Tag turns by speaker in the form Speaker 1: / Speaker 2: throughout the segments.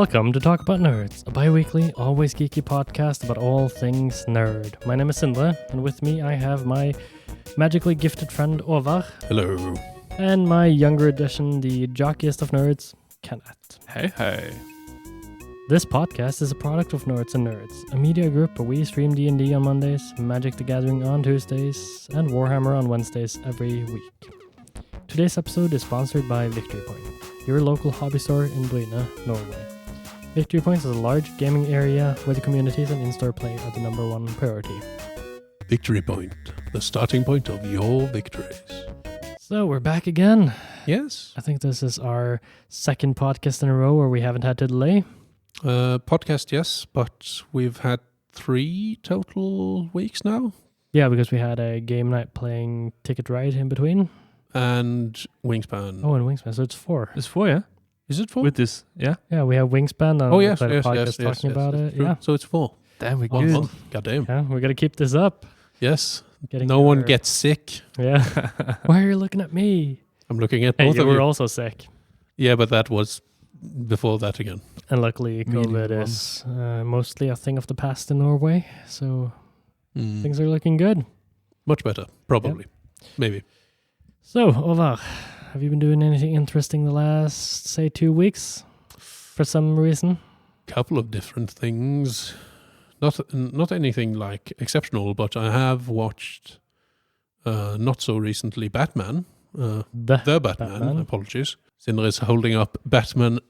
Speaker 1: Welcome to Talk About Nerds, a bi-weekly, always geeky podcast about all things nerd. My name is Sindre, and with me I have my magically gifted friend Åvar.
Speaker 2: Hello.
Speaker 1: And my younger edition, the jockiest of nerds, Kenneth.
Speaker 3: Hey, hey.
Speaker 1: This podcast is a product of Nords and Nerds, a media group where we stream D&D on Mondays, Magic the Gathering on Tuesdays, and Warhammer on Wednesdays every week. Today's episode is sponsored by Victory Point, your local hobby store in Bryne, Norway. Victory Point is a large gaming area where the communities and in-store play are the number one priority.
Speaker 2: Victory Point, the starting point of your victories.
Speaker 1: So we're back again.
Speaker 2: Yes.
Speaker 1: I think this is our second podcast in a row where we haven't had to delay.
Speaker 2: Podcast, yes, but we've had 3 total weeks now.
Speaker 1: Yeah, because we had a game night playing Ticket Ride in between.
Speaker 2: And Wingspan.
Speaker 1: Oh, and Wingspan, so it's 4.
Speaker 3: It's 4, yeah?
Speaker 2: Is it 4?
Speaker 3: With this, yeah?
Speaker 1: Yeah, we have Wingspan and
Speaker 2: yes,
Speaker 1: podcast talking about it.
Speaker 2: True.
Speaker 1: Yeah.
Speaker 2: So it's 4.
Speaker 3: Damn, we
Speaker 2: One
Speaker 3: good.
Speaker 2: month. Goddamn.
Speaker 1: Yeah, we're going to keep this up.
Speaker 2: Yes.
Speaker 1: Getting
Speaker 2: No one gets sick.
Speaker 1: Yeah. Why are you looking at me?
Speaker 2: I'm looking at
Speaker 1: Hey,
Speaker 2: both
Speaker 1: you
Speaker 2: of
Speaker 1: were
Speaker 2: you.
Speaker 1: also sick.
Speaker 2: Yeah, but that was before that again.
Speaker 1: And luckily,
Speaker 3: Medium
Speaker 1: COVID
Speaker 3: one.
Speaker 1: is mostly a thing of the past in Norway. So
Speaker 2: Mm.
Speaker 1: things are looking good.
Speaker 2: Much better, probably. Maybe.
Speaker 1: So, Åvar, have you been doing anything interesting the last, say, 2 weeks? For some reason?
Speaker 2: Couple of different things. Not anything like exceptional, but I have watched not so recently Batman. The Batman. Apologies. Sindre is holding up Batman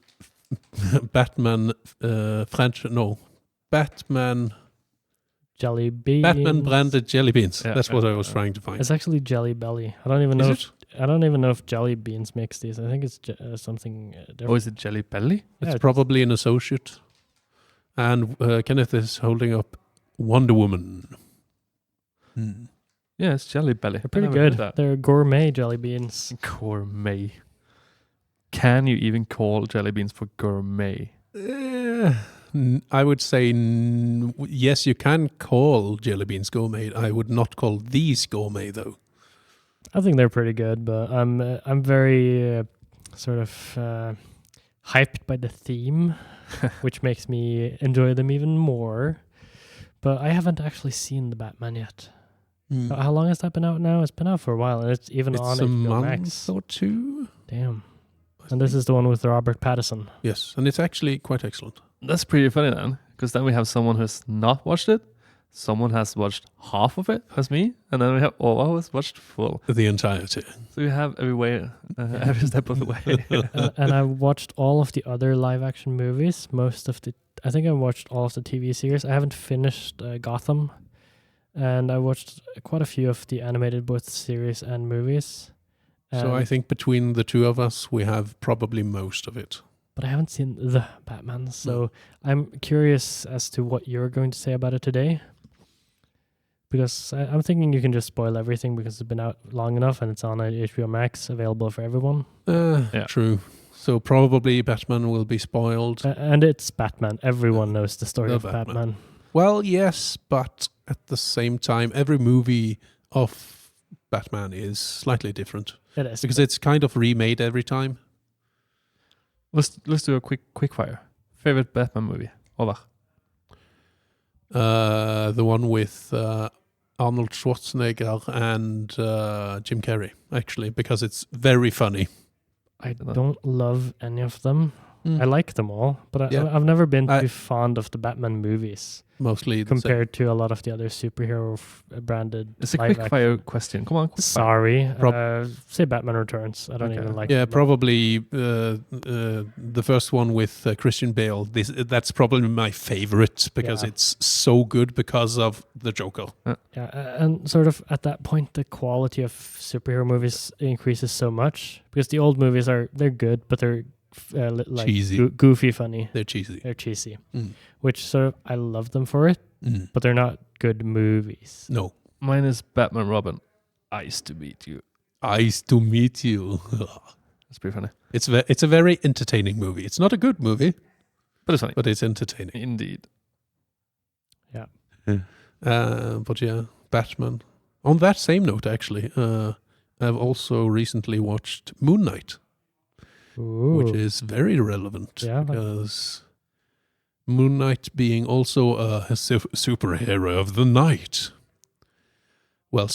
Speaker 1: Jelly beans.
Speaker 2: Batman branded jelly beans.
Speaker 3: Yeah,
Speaker 2: That's what I was trying to find.
Speaker 1: It's actually Jelly Belly. I don't even know.
Speaker 2: Is
Speaker 1: I don't even know if jelly beans mix these. I think it's something different.
Speaker 3: Oh, is it Jelly Belly?
Speaker 2: It's
Speaker 1: Yeah,
Speaker 2: probably an associate. And Kenneth is holding up Wonder Woman.
Speaker 3: Yeah, it's Jelly Belly.
Speaker 1: They're pretty
Speaker 3: I never heard
Speaker 1: good.
Speaker 3: that.
Speaker 1: They're gourmet jelly beans.
Speaker 3: Gourmet. Can you even call jelly beans for gourmet?
Speaker 2: I would say yes, you can call jelly beans gourmet. I would not call these gourmet though.
Speaker 1: I think they're pretty good, but I'm very sort of hyped by the theme, which makes me enjoy them even more. But I haven't actually seen the Batman yet. How long has that been out now? It's been out for a while, and it's even on
Speaker 2: It's a
Speaker 1: HBO
Speaker 2: month
Speaker 1: Max.
Speaker 2: or 2.
Speaker 1: Damn. And this is the one with Robert Pattinson.
Speaker 2: Yes, and it's actually quite excellent.
Speaker 3: That's pretty funny then, because then we have someone who's not watched it, someone has watched half of it, as me, and then we have Åvar who has watched full.
Speaker 2: The entirety.
Speaker 3: So we have every step of the way.
Speaker 1: And I watched all of the other live-action movies. I think I watched all of the TV series. I haven't finished Gotham. And I watched quite a few of the animated both series and movies.
Speaker 2: So I think between the two of us, we have probably most of it.
Speaker 1: But I haven't seen the Batman, so I'm curious as to what you're going to say about it today. Because I'm thinking you can just spoil everything because it's been out long enough and it's on HBO Max, available for everyone.
Speaker 3: Yeah.
Speaker 2: True. So probably Batman will be spoiled.
Speaker 1: And it's Batman. Everyone knows the story
Speaker 2: The
Speaker 1: of
Speaker 2: Batman.
Speaker 1: Batman.
Speaker 2: Well, yes, but at the same time, every movie of Batman is slightly different.
Speaker 1: It is.
Speaker 2: Because it's kind of remade every time.
Speaker 3: Let's do a quick fire. Favorite Batman movie? Åvar.
Speaker 2: The one with Arnold Schwarzenegger and Jim Carrey, actually, because it's very funny.
Speaker 1: I don't love any of them. I like them all, but
Speaker 2: Yeah.
Speaker 1: I've never been too fond of the Batman movies
Speaker 2: Mostly the same.
Speaker 1: compared to a lot of the other superhero branded.
Speaker 3: It's a
Speaker 1: live
Speaker 3: quick fire question. Come on, quick fire.
Speaker 1: Sorry, say Batman Returns. I don't
Speaker 3: Okay.
Speaker 1: even like.
Speaker 2: Yeah,
Speaker 1: them.
Speaker 2: probably the first one with Christian Bale. That's probably my favorite because
Speaker 1: Yeah.
Speaker 2: it's so good because of the Joker.
Speaker 1: Yeah, and sort of at that point, the quality of superhero movies increases so much because the old movies they're good, but they're like
Speaker 2: Cheesy.
Speaker 1: goofy, funny.
Speaker 2: They're cheesy.
Speaker 1: They're cheesy,
Speaker 2: Mm.
Speaker 1: which sort of I love them for it,
Speaker 2: Mm.
Speaker 1: but they're not good movies.
Speaker 2: No.
Speaker 3: Mine is Batman Robin. Ice to meet you.
Speaker 2: Nice to meet you.
Speaker 3: That's pretty funny.
Speaker 2: It's a very entertaining movie. It's not a good movie,
Speaker 3: But it's funny.
Speaker 2: but it's entertaining.
Speaker 3: Indeed.
Speaker 2: But yeah, Batman. On that same note, actually, I've also recently watched Moonlight,
Speaker 1: Ooh.
Speaker 2: which is very relevant
Speaker 1: Yeah.
Speaker 2: because Moonlight being also a superhero of the night. Well,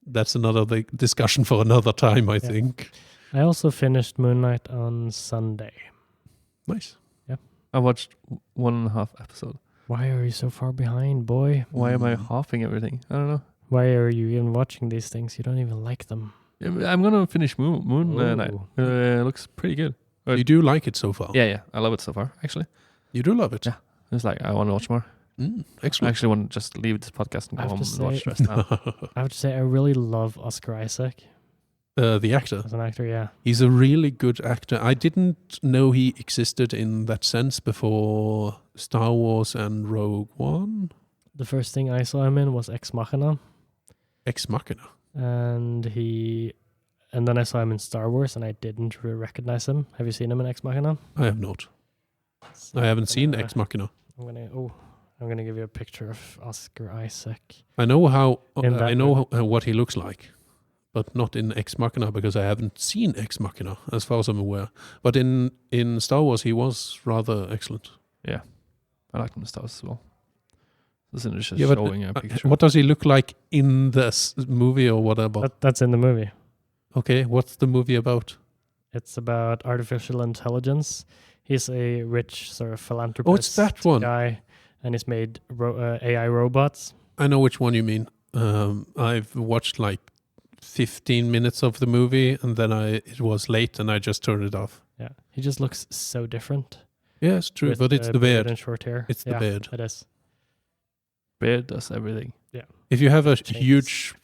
Speaker 2: that's another discussion for another time, I think.
Speaker 1: I also finished Moonlight on Sunday.
Speaker 2: Nice.
Speaker 1: Yeah.
Speaker 3: I watched 1.5 episode.
Speaker 1: Why are you so far behind, boy?
Speaker 3: Why am I halving everything? I don't know.
Speaker 1: Why are you even watching these things? You don't even like them.
Speaker 3: Yeah, I'm gonna finish Moonlight. Looks pretty good.
Speaker 2: You do like it so far?
Speaker 3: Yeah. I love it so far, actually.
Speaker 2: You do love it?
Speaker 3: Yeah. It's like, I want to watch more.
Speaker 2: Excellent.
Speaker 3: I actually want to just leave this podcast and go home and watch the rest now.
Speaker 1: I have to say, I really love Oscar Isaac.
Speaker 2: The actor?
Speaker 1: As an actor, yeah.
Speaker 2: He's a really good actor. I didn't know he existed in that sense before Star Wars and Rogue One.
Speaker 1: The first thing I saw him in was Ex Machina.
Speaker 2: Ex Machina?
Speaker 1: And then I saw him in Star Wars, and I didn't recognize him. Have you seen him in Ex Machina?
Speaker 2: I have not. I haven't seen Ex Machina.
Speaker 1: I'm gonna give you a picture of Oscar Isaac.
Speaker 2: I know what he looks like, but not in Ex Machina because I haven't seen Ex Machina as far as I'm aware. But in Star Wars, he was rather excellent.
Speaker 3: Yeah, I liked him in Star Wars as well. Sindre just showing a picture.
Speaker 2: What does he look like in this movie or whatever?
Speaker 1: That's in the movie.
Speaker 2: Okay, what's the movie about?
Speaker 1: It's about artificial intelligence. He's a rich sort of philanthropist.
Speaker 2: Oh, it's that one.
Speaker 1: Guy, and he's made AI robots.
Speaker 2: I know which one you mean. I've watched like 15 minutes of the movie, and then it was late, and I just turned it off.
Speaker 1: Yeah, he just looks so different.
Speaker 2: Yeah, it's true, but it's the beard
Speaker 1: and short hair.
Speaker 2: It's the beard.
Speaker 1: It is.
Speaker 3: Beard does everything.
Speaker 1: Yeah.
Speaker 2: If you have a huge,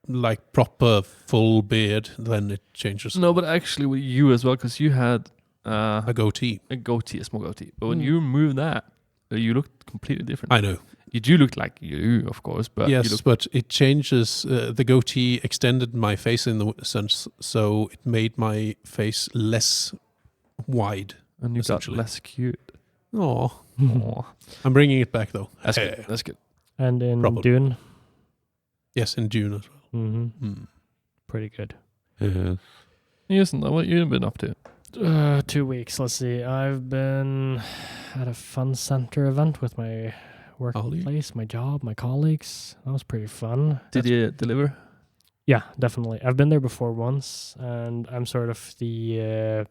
Speaker 2: like proper full beard, then it changes.
Speaker 3: No, but actually with you as well, because you had
Speaker 2: a goatee.
Speaker 3: A small goatee. But when you moved that, you looked completely different.
Speaker 2: I know.
Speaker 3: You do look like you, of course, but
Speaker 2: yes, but it changes. The goatee extended my face in the sense, so it made my face less wide,
Speaker 3: and you got less cute.
Speaker 2: Oh, I'm bringing it back though.
Speaker 3: That's good. That's good.
Speaker 1: And in Dune.
Speaker 2: Yes, in Dune as well.
Speaker 1: Mm-hmm. Pretty good.
Speaker 3: Yes, what you've been up to?
Speaker 1: 2 weeks. Let's see. I've been at a fun center event with my workplace, my job, my colleagues. That was pretty fun.
Speaker 3: Did you deliver?
Speaker 1: Yeah, definitely. I've been there before once, and I'm sort of the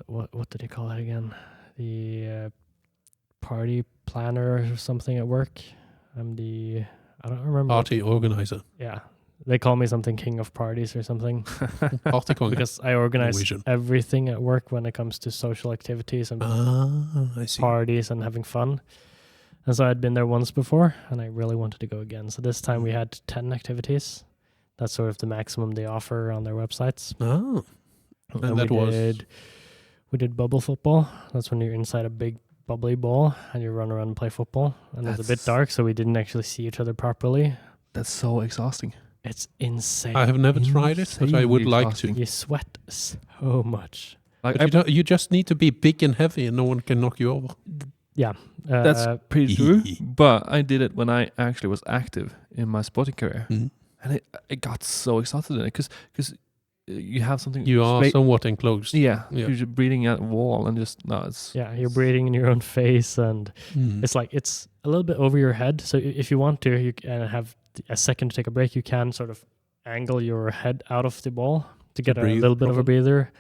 Speaker 1: what did they call it again? The party planner or something at work. I don't remember.
Speaker 2: Party organizer.
Speaker 1: Yeah. They call me something king of parties or something. Because I organize
Speaker 2: Norwegian.
Speaker 1: Everything at work when it comes to social activities and parties and having fun. And so I'd been there once before, and I really wanted to go again. So this time we had 10 activities. That's sort of the maximum they offer on their websites.
Speaker 2: Oh. And
Speaker 1: we did bubble football. That's when you're inside a big bubbly ball and you run around and play football. And it's a bit dark, so we didn't actually see each other properly.
Speaker 3: That's so exhausting.
Speaker 1: It's insane.
Speaker 2: I have never tried it, but I would like to.
Speaker 1: You sweat so much.
Speaker 2: But you just need to be big and heavy and no one can knock you over.
Speaker 1: Yeah.
Speaker 3: That's pretty true. But I did it when I actually was active in my sporting career.
Speaker 2: Mm-hmm.
Speaker 3: And it got so exhausted in it because you have something.
Speaker 2: You are somewhat enclosed.
Speaker 3: Yeah. You're just breathing at a wall and just,
Speaker 1: Yeah, you're breathing in your own face and it's like, it's a little bit over your head. So if you want to, you can have a second to take a break. You can sort of angle your head out of the ball to get a little bit of a breather.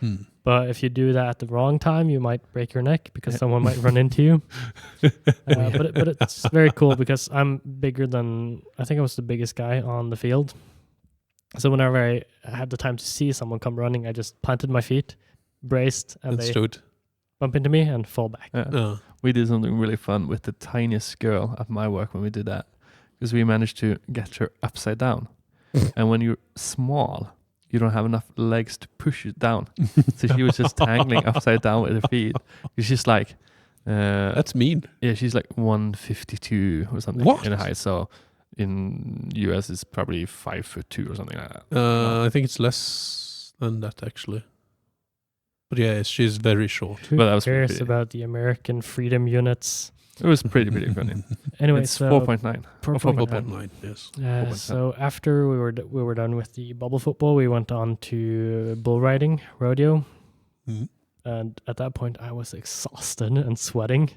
Speaker 1: But if you do that at the wrong time, you might break your neck because someone might run into you. But it's very cool because I'm bigger than, I think I was the biggest guy on the field. So whenever I had the time to see someone come running, I just planted my feet, braced, and they
Speaker 2: stood.
Speaker 1: Bump into me and fall back.
Speaker 3: We did something really fun with the tiniest girl at my work when we did that. Because we managed to get her upside down. And when you're small, you don't have enough legs to push it down. So she was just tangling upside down with her feet. She's like...
Speaker 2: That's mean.
Speaker 3: Yeah, she's like 152 or something in height. So in US, it's probably 5'2" or something like that.
Speaker 2: I think it's less than that, actually. But yeah, she's very short.
Speaker 1: Who cares about the American freedom units?
Speaker 3: It was pretty funny.
Speaker 1: Anyway,
Speaker 3: it's 4.9.
Speaker 2: 4.9, yes.
Speaker 1: So after we were done with the bubble football, we went on to bull riding, rodeo. And at that point, I was exhausted and sweating.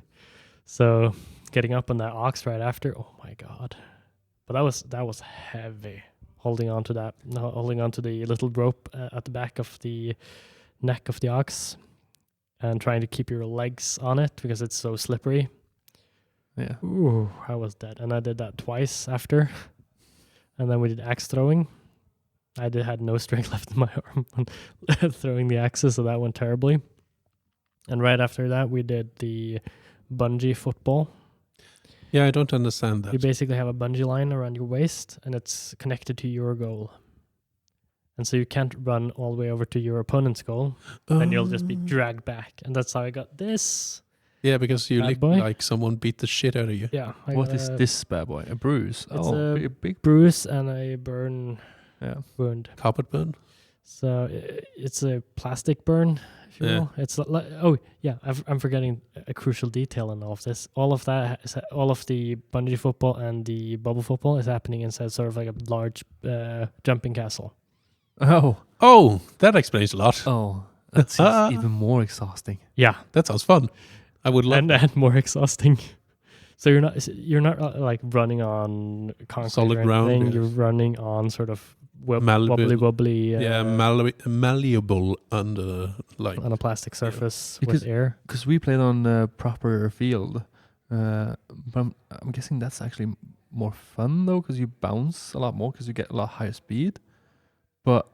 Speaker 1: So getting up on that ox right after, oh my God. But that was heavy. Holding on to the little rope at the back of the neck of the ox and trying to keep your legs on it because it's so slippery.
Speaker 3: Yeah.
Speaker 1: Ooh, I was dead. And I did that twice after. And then we did axe throwing. I had no strength left in my arm on throwing the axes, so that went terribly. And right after that, we did the bungee football.
Speaker 2: Yeah, I don't understand that.
Speaker 1: You basically have a bungee line around your waist, and it's connected to your goal. And so you can't run all the way over to your opponent's goal, and you'll just be dragged back. And that's how I got this.
Speaker 2: Yeah, because you look like someone beat the shit out of you.
Speaker 1: Yeah.
Speaker 3: What is this bad boy? A bruise?
Speaker 1: It's
Speaker 3: a big
Speaker 1: bruise and a burn.
Speaker 3: Yeah.
Speaker 1: Wound.
Speaker 2: Carpet burn?
Speaker 1: So it's a plastic burn, if you will. It's like, I'm forgetting a crucial detail in all of this. All of the bungee football and the bubble football is happening inside sort of like a large jumping castle.
Speaker 2: Oh, that explains a lot.
Speaker 3: Oh, that seems even more exhausting.
Speaker 1: Yeah,
Speaker 2: that sounds fun. I would love
Speaker 1: and more exhausting. So you're not like running on concrete
Speaker 2: solid ground.
Speaker 1: You're running on sort of wobbly.
Speaker 2: Malleable and like
Speaker 1: on a plastic surface with air.
Speaker 3: Because we played on a proper field, but I'm guessing that's actually more fun though, because you bounce a lot more because you get a lot higher speed. But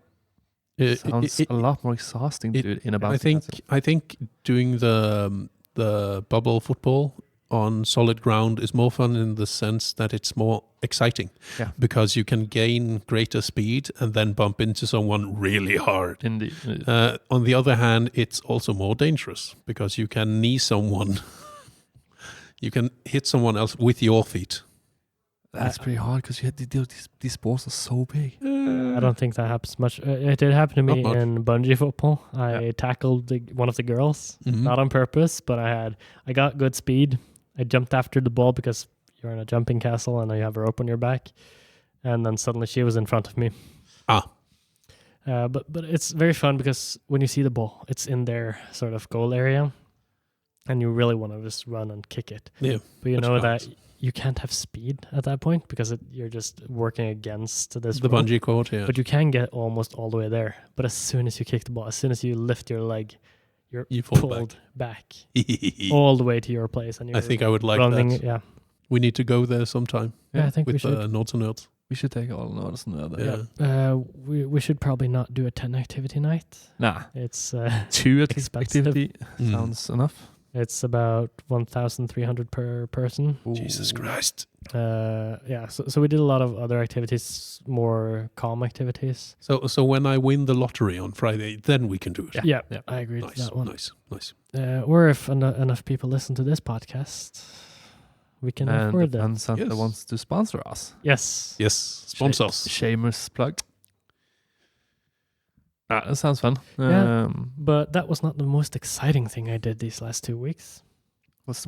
Speaker 3: it sounds a lot more exhausting to do in a bouncing castle.
Speaker 2: I think doing the bubble football on solid ground is more fun in the sense that it's more exciting.
Speaker 3: Yeah.
Speaker 2: Because you can gain greater speed and then bump into someone really hard.
Speaker 3: Indeed.
Speaker 2: On the other hand, it's also more dangerous because you can knee someone. You can hit someone else with your feet.
Speaker 3: That's pretty hard because these balls are so big.
Speaker 1: I don't think that happens much. It did happen to me in bungee football. I tackled one of the girls, not on purpose, but I got good speed. I jumped after the ball because you're in a jumping castle and you have a rope on your back. And then suddenly she was in front of me. But it's very fun because when you see the ball, it's in their sort of goal area. And you really want to just run and kick it.
Speaker 2: Yeah.
Speaker 1: But you know that you can't have speed at that point because you're just working against the
Speaker 2: rope. Bungee cord, yeah.
Speaker 1: But you can get almost all the way there. But as soon as you kick the ball, as soon as you lift your leg, you pulled back all the way to your place. And
Speaker 2: I think I would like that. Yeah. We need to go there sometime.
Speaker 1: Yeah, I think we should.
Speaker 2: With Nords and Nerds.
Speaker 3: We should take all Nords and Nerds.
Speaker 1: Yeah. We should probably not do a 10 activity night.
Speaker 3: Nah.
Speaker 1: It's
Speaker 3: 2 activity sounds enough.
Speaker 1: It's about 1,300 per person.
Speaker 2: Ooh. Jesus Christ.
Speaker 1: So we did a lot of other activities, more calm activities.
Speaker 2: So when I win the lottery on Friday, then we can do it.
Speaker 1: Yeah. I agree with that one.
Speaker 2: Nice.
Speaker 1: Or if enough people listen to this podcast, we can afford that.
Speaker 3: And Santa wants to sponsor us.
Speaker 1: Yes.
Speaker 2: Sponsor us.
Speaker 3: Shameless plug. That sounds fun.
Speaker 1: But that was not the most exciting thing I did these last 2 weeks.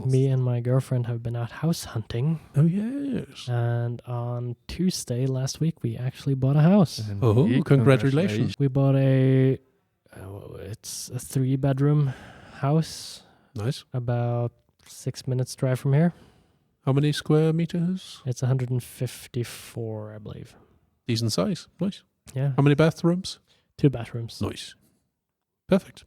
Speaker 1: Me and my girlfriend have been out house hunting.
Speaker 2: Oh, yes.
Speaker 1: And on Tuesday last week, we actually bought a house.
Speaker 2: Congratulations.
Speaker 1: We bought it's a 3-bedroom house.
Speaker 2: Nice.
Speaker 1: About 6 minutes drive from here.
Speaker 2: How many square meters?
Speaker 1: It's 154, I believe.
Speaker 2: Decent size. Nice.
Speaker 1: Yeah.
Speaker 2: How many bathrooms?
Speaker 1: 2 bathrooms.
Speaker 2: Nice. Perfect.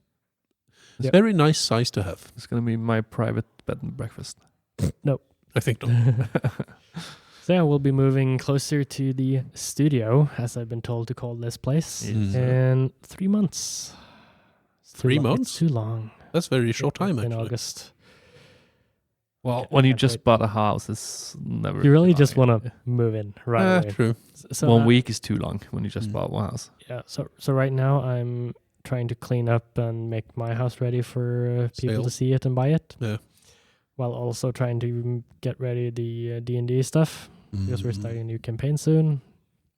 Speaker 2: It's very nice size to have.
Speaker 3: It's going to be my private bed and breakfast.
Speaker 1: No.
Speaker 2: I think not.
Speaker 1: So we'll be moving closer to the studio, as I've been told to call this place, in 3 months.
Speaker 2: 3 months?
Speaker 1: It's too long.
Speaker 2: That's a very short time, actually.
Speaker 1: In August.
Speaker 3: Well, when you just bought a house, it's never...
Speaker 1: You really just want to move in right away.
Speaker 2: True.
Speaker 1: So
Speaker 3: 1 week is too long when you just bought one house.
Speaker 1: Yeah, so right now I'm trying to clean up and make my house ready for people to see it and buy it.
Speaker 2: Yeah.
Speaker 1: While also trying to get ready the D&D stuff, because we're starting a new campaign soon.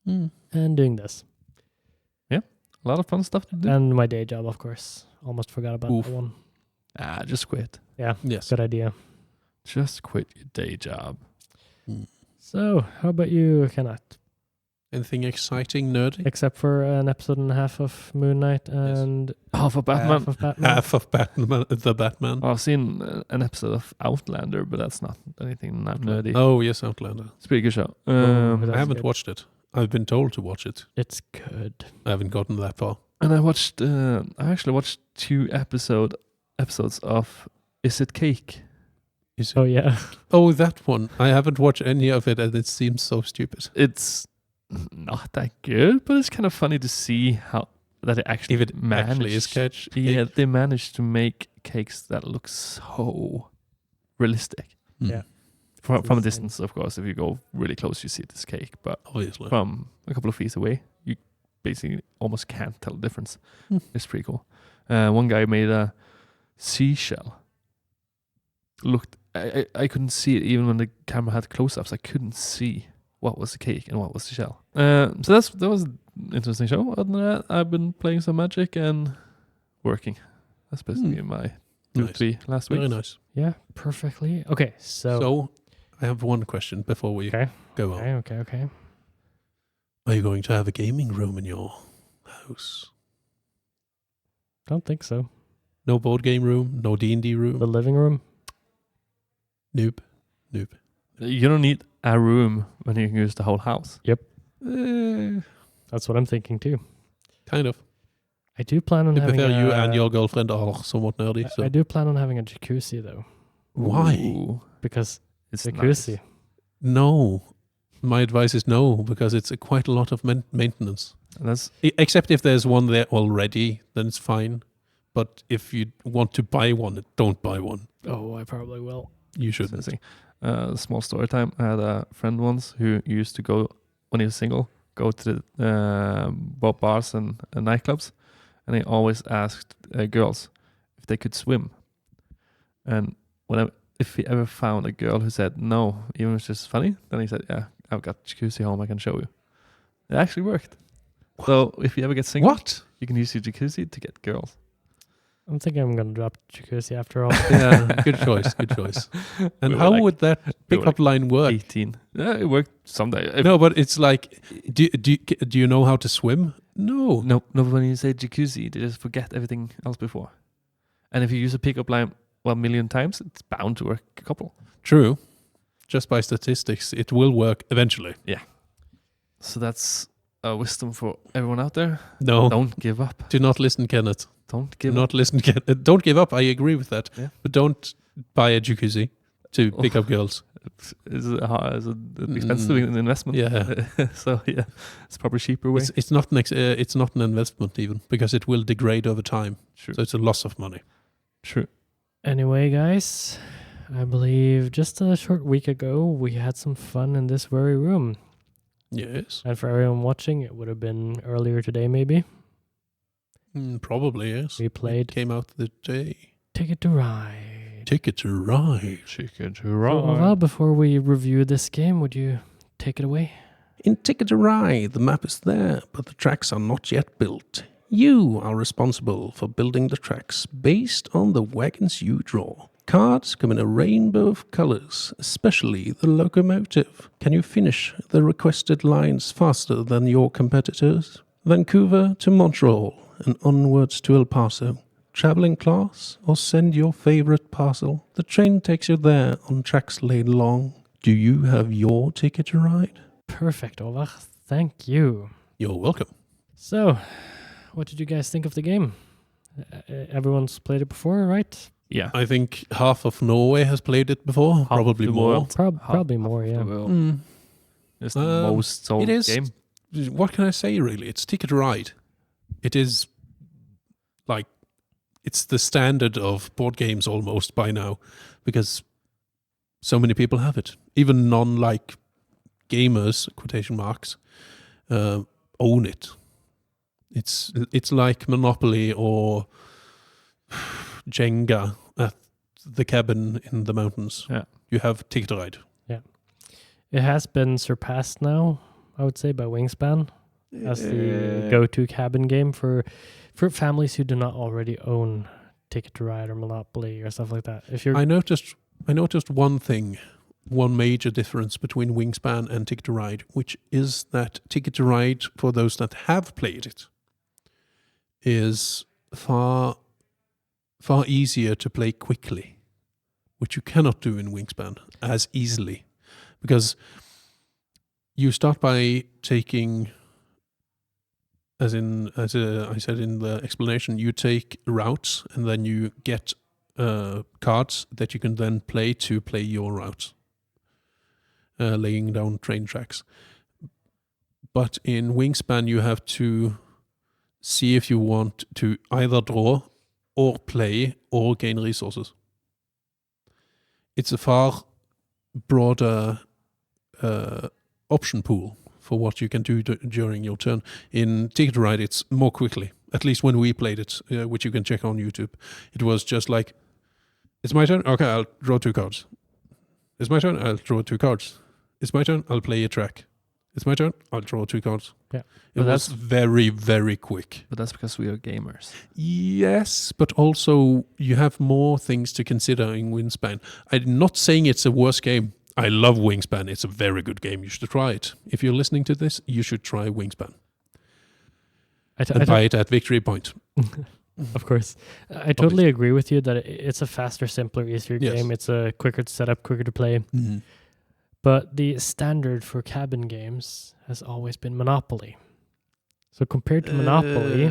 Speaker 1: And doing this.
Speaker 3: Yeah, a lot of fun stuff to do.
Speaker 1: And my day job, of course. Almost forgot about that one.
Speaker 3: Just quit.
Speaker 1: Yeah,
Speaker 2: yes.
Speaker 1: Good idea.
Speaker 3: Just quit your day job.
Speaker 1: So, how about you, Kenneth?
Speaker 2: Anything exciting, nerdy?
Speaker 1: Except for an episode and a half of Moonlight and
Speaker 3: half of Batman.
Speaker 2: Half of Batman, the Batman.
Speaker 3: I've seen an episode of Outlander, but that's not anything that nerdy.
Speaker 2: Oh, yes, Outlander.
Speaker 3: It's a pretty good show.
Speaker 2: I haven't watched it. I've been told to watch it.
Speaker 1: It's good.
Speaker 2: I haven't gotten that far.
Speaker 3: And I actually watched 2 episodes of Is It Cake?
Speaker 1: Oh, yeah.
Speaker 2: Oh, that one. I haven't watched any of it, and it seems so stupid.
Speaker 3: It's not that good, but it's kind of funny to see how that it actually
Speaker 2: is cake.
Speaker 3: Yeah, they managed to make cakes that look so realistic.
Speaker 1: Yeah.
Speaker 3: From a distance, of course. If you go really close, you see this cake, but
Speaker 2: Obviously.
Speaker 3: from a couple of feet away, you basically almost can't tell the difference. It's pretty cool. One guy made a seashell. Looked, I couldn't see it even when the camera had close-ups. I couldn't see what was the cake and what was the shell. So that was an interesting show. Other than that, I've been playing some Magic and working. That's basically my 2-3 last week.
Speaker 2: Very nice.
Speaker 1: Yeah, perfectly. Okay, so
Speaker 2: I have one question before we go on.
Speaker 1: Okay.
Speaker 2: Are you going to have a gaming room in your house?
Speaker 1: Don't think so.
Speaker 2: No board game room? No D&D room?
Speaker 1: The living room?
Speaker 2: Nope.
Speaker 3: You don't need a room when you can use the whole house.
Speaker 1: Yep. That's what I'm thinking too.
Speaker 2: Kind of.
Speaker 1: I do plan on having
Speaker 2: you and your girlfriend are somewhat nerdy. So.
Speaker 1: I do plan on having a jacuzzi though.
Speaker 2: Why?
Speaker 3: Ooh.
Speaker 1: Because
Speaker 3: It's
Speaker 1: jacuzzi.
Speaker 3: nice.
Speaker 2: No. My advice is no, because it's quite a lot of maintenance. Except if there's one there already, then it's fine. But if you want to buy one, don't buy one.
Speaker 1: Oh, I probably will.
Speaker 2: You shouldn't.
Speaker 3: Small story time. I had a friend once who used to go, when he was single, go to the bars and nightclubs, and he always asked girls if they could swim. And if he ever found a girl who said no, even if it's just funny, then he said, "Yeah, I've got jacuzzi home. I can show you." It actually worked. What? So if you ever get single, you can use your jacuzzi to get girls.
Speaker 1: I'm thinking I'm going to drop jacuzzi after all.
Speaker 2: Yeah, good choice. And how would that pickup line work?
Speaker 3: 18. Yeah, it worked someday.
Speaker 2: No, but it's like, do you know how to swim? No.
Speaker 3: No, when you say jacuzzi, they just forget everything else before. And if you use a pickup line 1 million times, it's bound to work a couple.
Speaker 2: True. Just by statistics, it will work eventually.
Speaker 3: Yeah. So that's a wisdom for everyone out there.
Speaker 2: No.
Speaker 3: Don't give up.
Speaker 2: Do not listen, Kenneth.
Speaker 3: Don't give up.
Speaker 2: Don't give up. I agree with that.
Speaker 3: Yeah.
Speaker 2: But don't buy a jacuzzi to pick up girls.
Speaker 3: It's an expensive investment.
Speaker 2: Yeah.
Speaker 3: So yeah, it's probably cheaper way.
Speaker 2: It's not an investment even, because it will degrade over time.
Speaker 3: True.
Speaker 2: So it's a loss of money.
Speaker 3: True.
Speaker 1: Anyway, guys, I believe just a short week ago we had some fun in this very room.
Speaker 2: Yes.
Speaker 1: And for everyone watching, it would have been earlier today, maybe.
Speaker 2: Probably, yes.
Speaker 1: We played.
Speaker 2: It came out the day.
Speaker 1: Ticket to Ride.
Speaker 2: Ticket to Ride.
Speaker 1: Well, before we review this game, would you take it away?
Speaker 2: In Ticket to Ride, the map is there, but the tracks are not yet built. You are responsible for building the tracks based on the wagons you draw. Cards come in a rainbow of colors, especially the locomotive. Can you finish the requested lines faster than your competitors? Vancouver to Montreal and onwards to El Paso. Traveling class or send your favorite parcel. The train takes you there on tracks laid long. Do you have your ticket to ride?
Speaker 1: Perfect, Åvar. Thank you.
Speaker 2: You're welcome.
Speaker 1: So, what did you guys think of the game? Everyone's played it before, right?
Speaker 3: Yeah.
Speaker 2: I think half of Norway has played it before. Probably more.
Speaker 1: Probably more, yeah.
Speaker 3: It's the most sold game.
Speaker 2: What can I say, really? It's Ticket to Ride. It is like, it's the standard of board games almost by now, because so many people have it. Even non-like gamers, quotation marks, own it. It's like Monopoly or Jenga at the cabin in the mountains.
Speaker 3: Yeah.
Speaker 2: You have Ticket to Ride.
Speaker 1: Yeah. It has been surpassed now, I would say, by Wingspan as the go-to cabin game for families who do not already own Ticket to Ride or Monopoly or stuff like that.
Speaker 2: I noticed one thing one major difference between Wingspan and Ticket to Ride, which is that Ticket to Ride, for those that have played it, is far easier to play quickly, which you cannot do in Wingspan as easily, because you start by taking, I said in the explanation, you take routes and then you get cards that you can then play to play your routes, laying down train tracks. But in Wingspan, you have to see if you want to either draw or play or gain resources. It's a far broader option pool for what you can do during your turn. In Ticket to Ride, it's more quickly. At least when we played it, which you can check on YouTube, it was just like, it's my turn? Okay, I'll draw 2 cards. It's my turn? I'll draw 2 cards. It's my turn? I'll play a track. It's my turn? I'll draw 2 cards.
Speaker 1: Yeah.
Speaker 2: It was very, very quick.
Speaker 3: But that's because we are gamers.
Speaker 2: Yes, but also you have more things to consider in Wingspan. I'm not saying it's a worse game. I love Wingspan. It's a very good game. You should try it. If you're listening to this, you should try Wingspan. And buy it at Victory Point.
Speaker 1: Of course. I totally agree with you that it's a faster, simpler, easier game. It's a quicker to set up, quicker to play.
Speaker 2: Mm-hmm.
Speaker 1: But the standard for cabin games has always been Monopoly. So compared to Monopoly,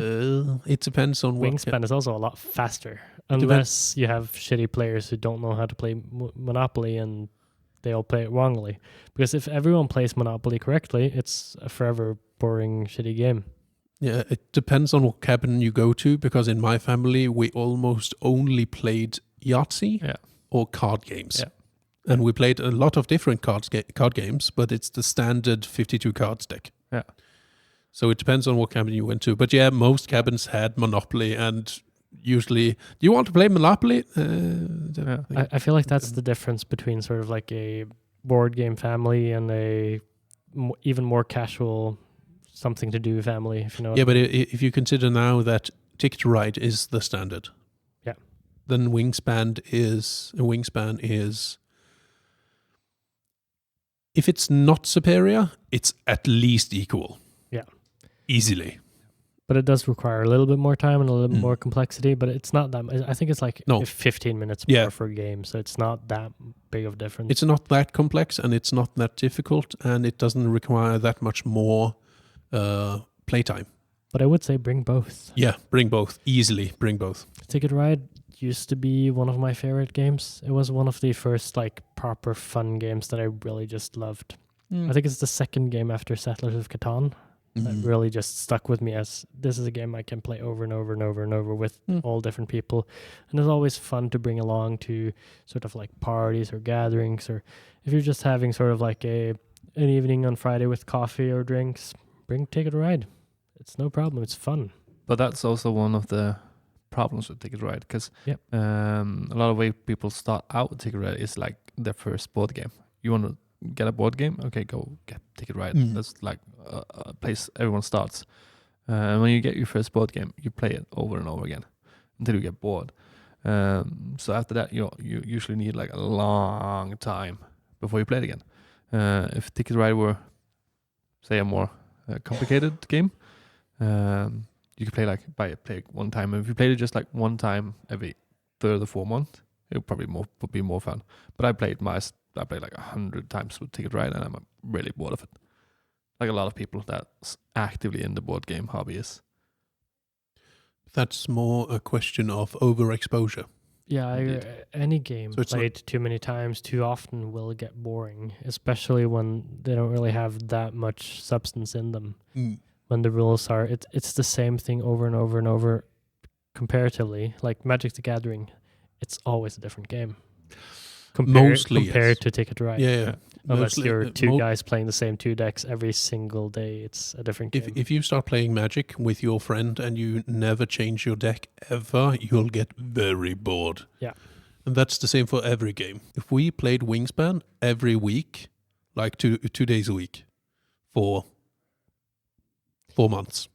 Speaker 2: it depends on what.
Speaker 1: Wingspan is also a lot faster. Unless you have shitty players who don't know how to play Monopoly and they all play it wrongly. Because if everyone plays Monopoly correctly, it's a forever boring, shitty game.
Speaker 2: Yeah, it depends on what cabin you go to, because in my family, we almost only played Yahtzee or card games. Yeah. And we played a lot of different card games, but it's the standard 52 cards deck.
Speaker 3: Yeah.
Speaker 2: So it depends on what cabin you went to. But yeah, most cabins had Monopoly, and usually, do you want to play Monopoly?
Speaker 1: I feel like that's the difference between sort of like a board game family and a even more casual something to do family, if you know.
Speaker 2: Yeah, but if you consider now that Ticket to Ride is the standard, then Wingspan is, if it's not superior, it's at least equal.
Speaker 1: Yeah.
Speaker 2: Easily.
Speaker 1: But it does require a little bit more time and a little bit more complexity, but it's not that. I think it's like 15 minutes more for a game, so it's not that big of a difference.
Speaker 2: It's not that complex, and it's not that difficult, and it doesn't require that much more playtime.
Speaker 1: But I would say bring both.
Speaker 2: Yeah, bring both. Easily bring both.
Speaker 1: Ticket Ride used to be one of my favorite games. It was one of the first like proper fun games that I really just loved. I think it's the second game after Settlers of Catan that really just stuck with me as this is a game I can play over and over and over and over with all different people. And it's always fun to bring along to sort of like parties or gatherings, or if you're just having sort of like an evening on Friday with coffee or drinks, bring Ticket Ride. It's no problem. It's fun.
Speaker 3: But that's also one of the problems with Ticket Ride, because a lot of way people start out with Ticket Ride is like their first board game. You want to get a board game? Okay, go get Ticket Ride. That's like a place everyone starts. And when you get your first board game, you play it over and over again until you get bored. So after that, you usually need like a long time before you play it again. If Ticket Ride were, say, a more complicated game, you could play play one time. And if you played it just like one time every 3rd or 4th month, it would probably would be more fun. But I played like 100 times with Ticket Ride, and I'm really bored of it. Like a lot of people that's actively in the board game hobby is.
Speaker 2: That's more a question of overexposure.
Speaker 1: Yeah, any game played too many times too often will get boring, especially when they don't really have that much substance in them. When the rules are, it's the same thing over and over and over. Comparatively, like Magic the Gathering, it's always a different game. Compared to Ticket Ride.
Speaker 2: Yeah.
Speaker 1: Unless you're two guys playing the same 2 decks every single day, it's a different game.
Speaker 2: If you start playing Magic with your friend and you never change your deck ever, you'll get very bored.
Speaker 1: Yeah.
Speaker 2: And that's the same for every game. If we played Wingspan every week, like 2 days a week, for 4 months,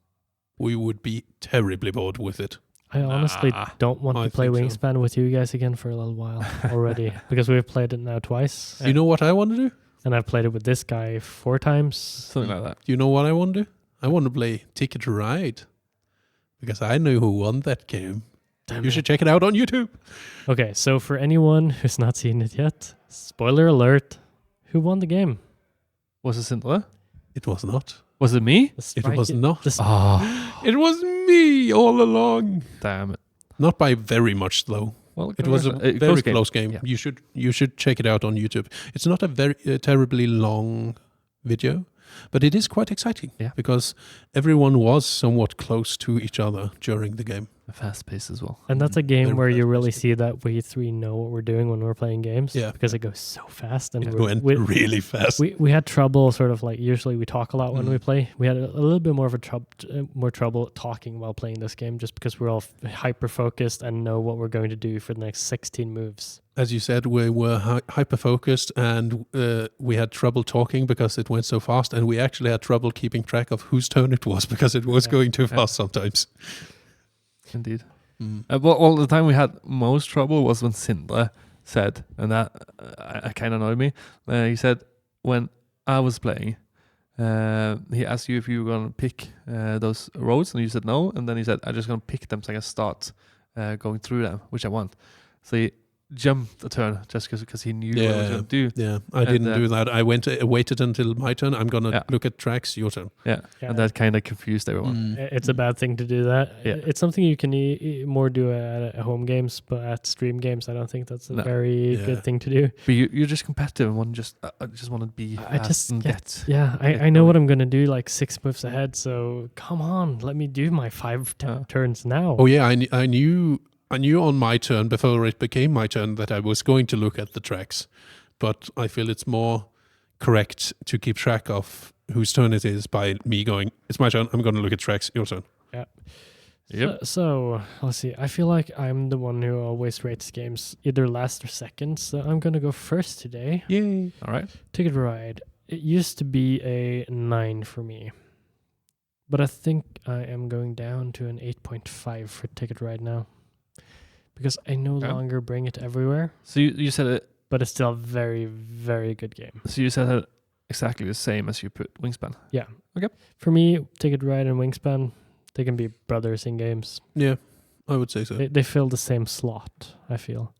Speaker 2: we would be terribly bored with it.
Speaker 1: I honestly don't want to play Wingspan with you guys again for a little while already because we've played it now twice.
Speaker 2: You know what I want to do?
Speaker 1: And I've played it with this guy 4 times.
Speaker 3: Something like that.
Speaker 2: You know what I want to do? I want to play Ticket to Ride because I know who won that game. You should check it out on YouTube.
Speaker 1: Okay, so for anyone who's not seen it yet, spoiler alert, who won the game?
Speaker 3: Was it Sindre?
Speaker 2: It was not.
Speaker 3: Was it me?
Speaker 2: It was not.
Speaker 3: Oh,
Speaker 2: It was me all along.
Speaker 3: damn it.
Speaker 2: Not by very much, though.
Speaker 3: Well,
Speaker 2: It was a very close game.
Speaker 3: Yeah.
Speaker 2: You should check it out on YouTube. It's not a very terribly long video, but it is quite exciting because everyone was somewhat close to each other during the game.
Speaker 3: Fast pace as well.
Speaker 1: And that's a game
Speaker 2: Very
Speaker 1: where you really
Speaker 2: fast-paced.
Speaker 1: see that we 3 know what we're doing when we're playing games.
Speaker 2: Yeah.
Speaker 1: Because it goes so fast. And
Speaker 2: It went really fast.
Speaker 1: we had trouble sort of like, usually we talk a lot when we play. We had a little bit more of a more trouble talking while playing this game just because we're all hyper-focused and know what we're going to do for the next 16 moves.
Speaker 2: As you said, we were hyper-focused and we had trouble talking because it went so fast, and we actually had trouble keeping track of whose turn it was because it was going too fast sometimes.
Speaker 3: Indeed. Well, the time we had most trouble was when Sindre said, and that kind of annoyed me. He said when I was playing, he asked you if you were going to pick those roads, and you said no. And then he said, I'm just going to pick them so I can start going through them, which I want. So he jumped a turn just because he knew what I was going to do.
Speaker 2: Yeah, I didn't do that. I waited until my turn. I'm going to look at tracks, your turn.
Speaker 3: Yeah, and that kind of confused everyone.
Speaker 1: It's a bad thing to do that.
Speaker 3: Yeah.
Speaker 1: It's something you can more do at home games, but at stream games, I don't think that's a very good thing to do.
Speaker 3: But you're just competitive and want just want to be fast and get.
Speaker 1: Yeah, I know what I'm going to do like 6 moves ahead, so come on, let me do my 5 turns now.
Speaker 2: Oh yeah, I knew on my turn, before it became my turn, that I was going to look at the tracks. But I feel it's more correct to keep track of whose turn it is by me going, it's my turn, I'm going to look at tracks, your turn.
Speaker 1: Yeah.
Speaker 3: Yep.
Speaker 1: So let's see. I feel like I'm the one who always rates games either last or second, so I'm going to go first today.
Speaker 2: Yay.
Speaker 3: All right.
Speaker 1: Ticket Ride. It used to be a 9 for me. But I think I am going down to an 8.5 for Ticket Ride now. Because I no longer bring it everywhere.
Speaker 3: So you said it,
Speaker 1: but it's still a very, very good game.
Speaker 3: So you said it exactly the same as you put Wingspan.
Speaker 1: Yeah.
Speaker 3: Okay.
Speaker 1: For me, Ticket Ride and Wingspan, they can be brothers in games.
Speaker 2: Yeah, I would say so.
Speaker 1: They fill the same slot, I feel.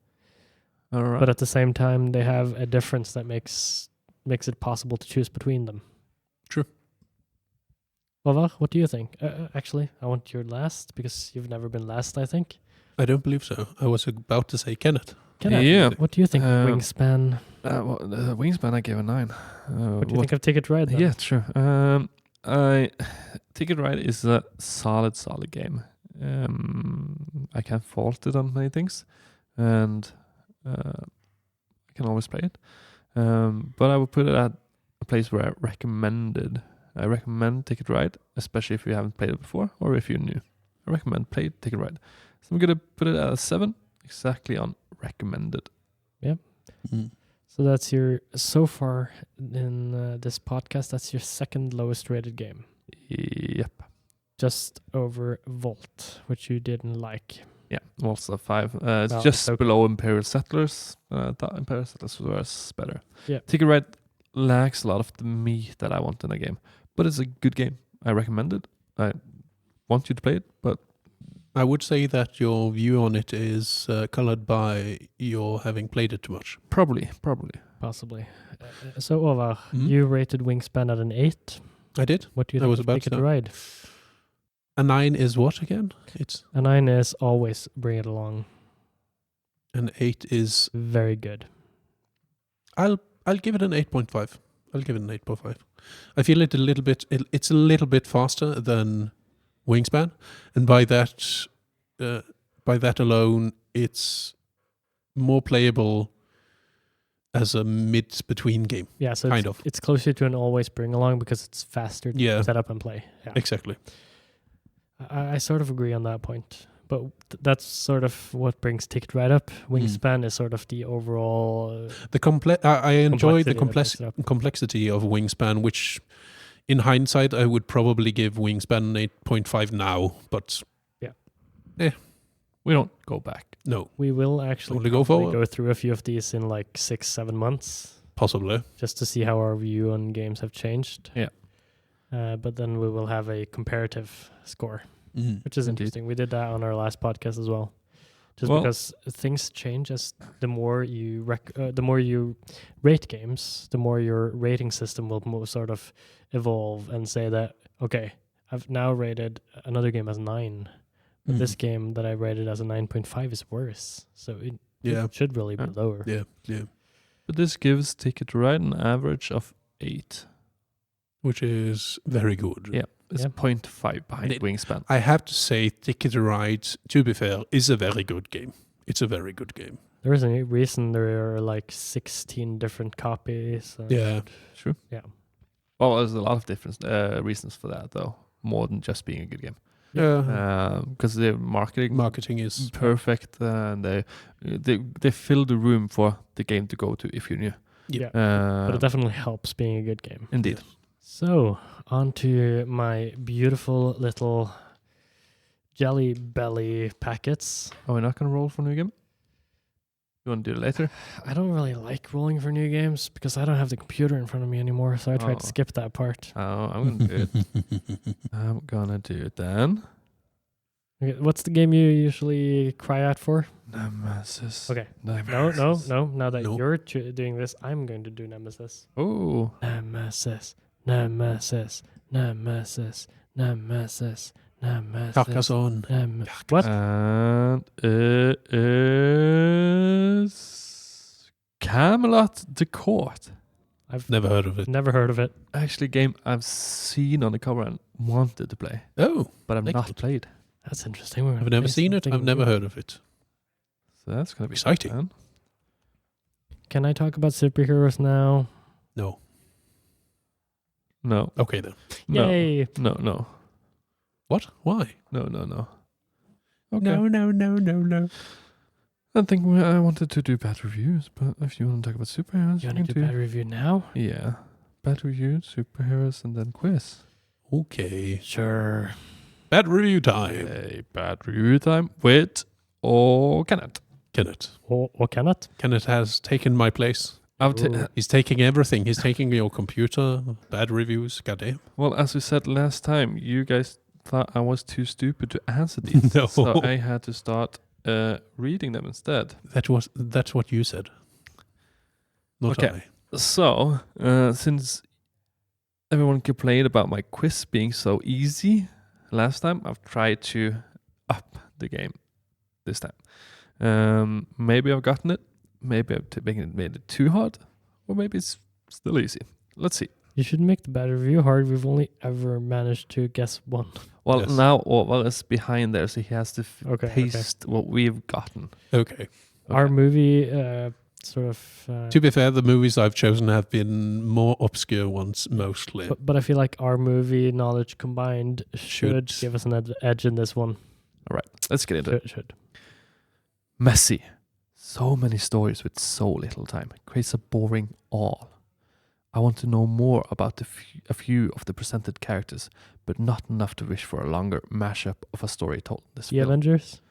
Speaker 3: All right.
Speaker 1: But at the same time, they have a difference that makes it possible to choose between them.
Speaker 2: True.
Speaker 1: Åvar, what do you think? Actually, I want your last because you've never been last, I think.
Speaker 2: I don't believe so. I was about to say Kenneth.
Speaker 1: Kenneth,
Speaker 3: Yeah.
Speaker 1: what do you think of Wingspan?
Speaker 3: The Wingspan, I gave a 9.
Speaker 1: What do you think of Ticket Ride then?
Speaker 3: Yeah, sure. Ticket Ride is a solid game. I can't fault it on many things, and I can always play it. But I would put it at a place where I recommend Ticket Ride, especially if you haven't played it before or if you're new. I recommend play Ticket Ride. So I'm going to put it at a 7, exactly on recommended.
Speaker 1: Yeah. So that's so far in this podcast, that's your second lowest rated game.
Speaker 3: Yep.
Speaker 1: Just over Volt, which you didn't like.
Speaker 3: Yeah, also 5. It's just below Imperial Settlers. Thought Imperial Settlers was better.
Speaker 1: Yeah.
Speaker 3: Ticket Ride lacks a lot of the meat that I want in a game, but it's a good game. I recommend it. I want you to play it, but
Speaker 2: I would say that your view on it is colored by your having played it too much.
Speaker 3: Probably.
Speaker 1: Possibly. So, Åvar, you rated Wingspan at an 8.
Speaker 2: I did.
Speaker 1: What do you think of Ticket Ride?
Speaker 2: A 9 is what again?
Speaker 1: A 9 is always bring it along.
Speaker 2: An 8 is
Speaker 1: very good.
Speaker 2: I'll give it an 8.5. I'll give it an 8.5. I feel it a little bit. It's a little bit faster than Wingspan, and by that alone, it's more playable as a mid-between game.
Speaker 1: Yeah, so it's closer to an always bring along because it's faster to set up and play. Yeah.
Speaker 2: Exactly.
Speaker 1: I sort of agree on that point, but that's sort of what brings Ticket Ride up. Wingspan is sort of the overall.
Speaker 2: I enjoy the complexity of Wingspan, which, in hindsight, I would probably give Wingspan an 8.5 now. But
Speaker 3: We don't go back.
Speaker 2: No.
Speaker 1: We will actually
Speaker 2: Only go forward.
Speaker 1: go through a few of these in like 6-7 months.
Speaker 2: Possibly.
Speaker 1: Just to see how our view on games have changed.
Speaker 3: Yeah.
Speaker 1: But then we will have a comparative score, which is
Speaker 3: Indeed.
Speaker 1: interesting. We did that on our last podcast as well. Because things change as the more you rate games, the more your rating system will sort of evolve and say that, okay, I've now rated another game as 9, but this game that I rated as a 9.5 is worse. So it should really be lower.
Speaker 2: Yeah.
Speaker 3: But this gives Ticket to Ride an average of 8.
Speaker 2: Which is very good.
Speaker 3: Yeah. It's 0.5 behind Wingspan.
Speaker 2: I have to say, Ticket to Ride, to be fair, is a very good game. It's a very good game.
Speaker 1: There is a reason there are like 16 different copies.
Speaker 2: Yeah.
Speaker 3: True.
Speaker 1: Yeah.
Speaker 3: Well, there's a lot of different reasons for that, though. More than just being a good game.
Speaker 2: Yeah.
Speaker 3: Because the marketing
Speaker 2: is
Speaker 3: perfect, and they fill the room for the game to go to if you're new.
Speaker 1: Yeah. But it definitely helps being a good game.
Speaker 3: Indeed.
Speaker 2: Yeah.
Speaker 1: So, on to my beautiful little Jelly Belly packets.
Speaker 3: Are we not going to roll for new game? You want to do it later?
Speaker 1: I don't really like rolling for new games because I don't have the computer in front of me anymore, so I tried to skip that part.
Speaker 3: Oh, I'm going to do it. I'm going to do it then.
Speaker 1: Okay, what's the game you usually cry out for?
Speaker 3: Nemesis.
Speaker 1: Okay.
Speaker 3: Nemesis.
Speaker 1: No. Now that you're doing this, I'm going to do Nemesis.
Speaker 3: Oh.
Speaker 1: Nemesis.
Speaker 2: Carcassonne.
Speaker 1: What?
Speaker 3: And it is Camelot the Court.
Speaker 1: I've
Speaker 2: Never heard of it.
Speaker 1: never heard of it.
Speaker 3: Actually, a game I've seen on the cover and wanted to play,
Speaker 2: Oh,
Speaker 3: but I've not
Speaker 2: excellent.
Speaker 3: played.
Speaker 1: That's interesting.
Speaker 2: I've never seen it. I've never heard of it.
Speaker 3: So that's going to be
Speaker 2: Exciting.
Speaker 3: fun.
Speaker 1: Can I talk about superheroes now?
Speaker 2: No.
Speaker 3: No.
Speaker 2: Okay then.
Speaker 1: Yay!
Speaker 3: No.
Speaker 2: What? Why?
Speaker 3: No. Okay.
Speaker 2: No.
Speaker 3: I think I wanted to do bad reviews, but if you want to talk about superheroes,
Speaker 1: You
Speaker 3: we
Speaker 1: want to
Speaker 3: can
Speaker 1: do bad review now?
Speaker 3: Yeah. Bad reviews, superheroes, and then quiz.
Speaker 2: Okay.
Speaker 1: Sure.
Speaker 2: Bad review time.
Speaker 3: A bad review time with Kenneth.
Speaker 2: Kenneth.
Speaker 1: Or Kenneth?
Speaker 2: Kenneth has taken my place.
Speaker 1: Ooh.
Speaker 2: He's taking everything. He's taking your computer, bad reviews. Goddamn.
Speaker 3: Well, as we said last time, you guys thought I was too stupid to answer these.
Speaker 2: No.
Speaker 3: So I had to start reading them instead.
Speaker 2: That's what you said. Not
Speaker 3: Okay.
Speaker 2: I.
Speaker 3: So, since everyone complained about my quiz being so easy last time, I've tried to up the game this time. Maybe I've gotten it. Maybe I've made it too hard. Or maybe it's still easy. Let's see.
Speaker 1: You should make the bad review hard. We've only ever managed to guess one.
Speaker 3: Well,
Speaker 2: Yes.
Speaker 3: now Åvar is behind there, so he has to
Speaker 1: Okay.
Speaker 3: taste what we've gotten.
Speaker 2: Okay.
Speaker 1: Our movie sort of...
Speaker 2: To be fair, the movies I've chosen have been more obscure ones, mostly.
Speaker 1: but I feel like our movie knowledge combined should
Speaker 2: Should.
Speaker 1: give us an edge in this one.
Speaker 3: All right, let's get into it.
Speaker 1: Should.
Speaker 3: Messy. So many stories with so little time. Creates a boring all. I want to know more about a few of the presented characters, but not enough to wish for a longer mashup of a story told in this
Speaker 1: The
Speaker 3: film.
Speaker 1: Avengers?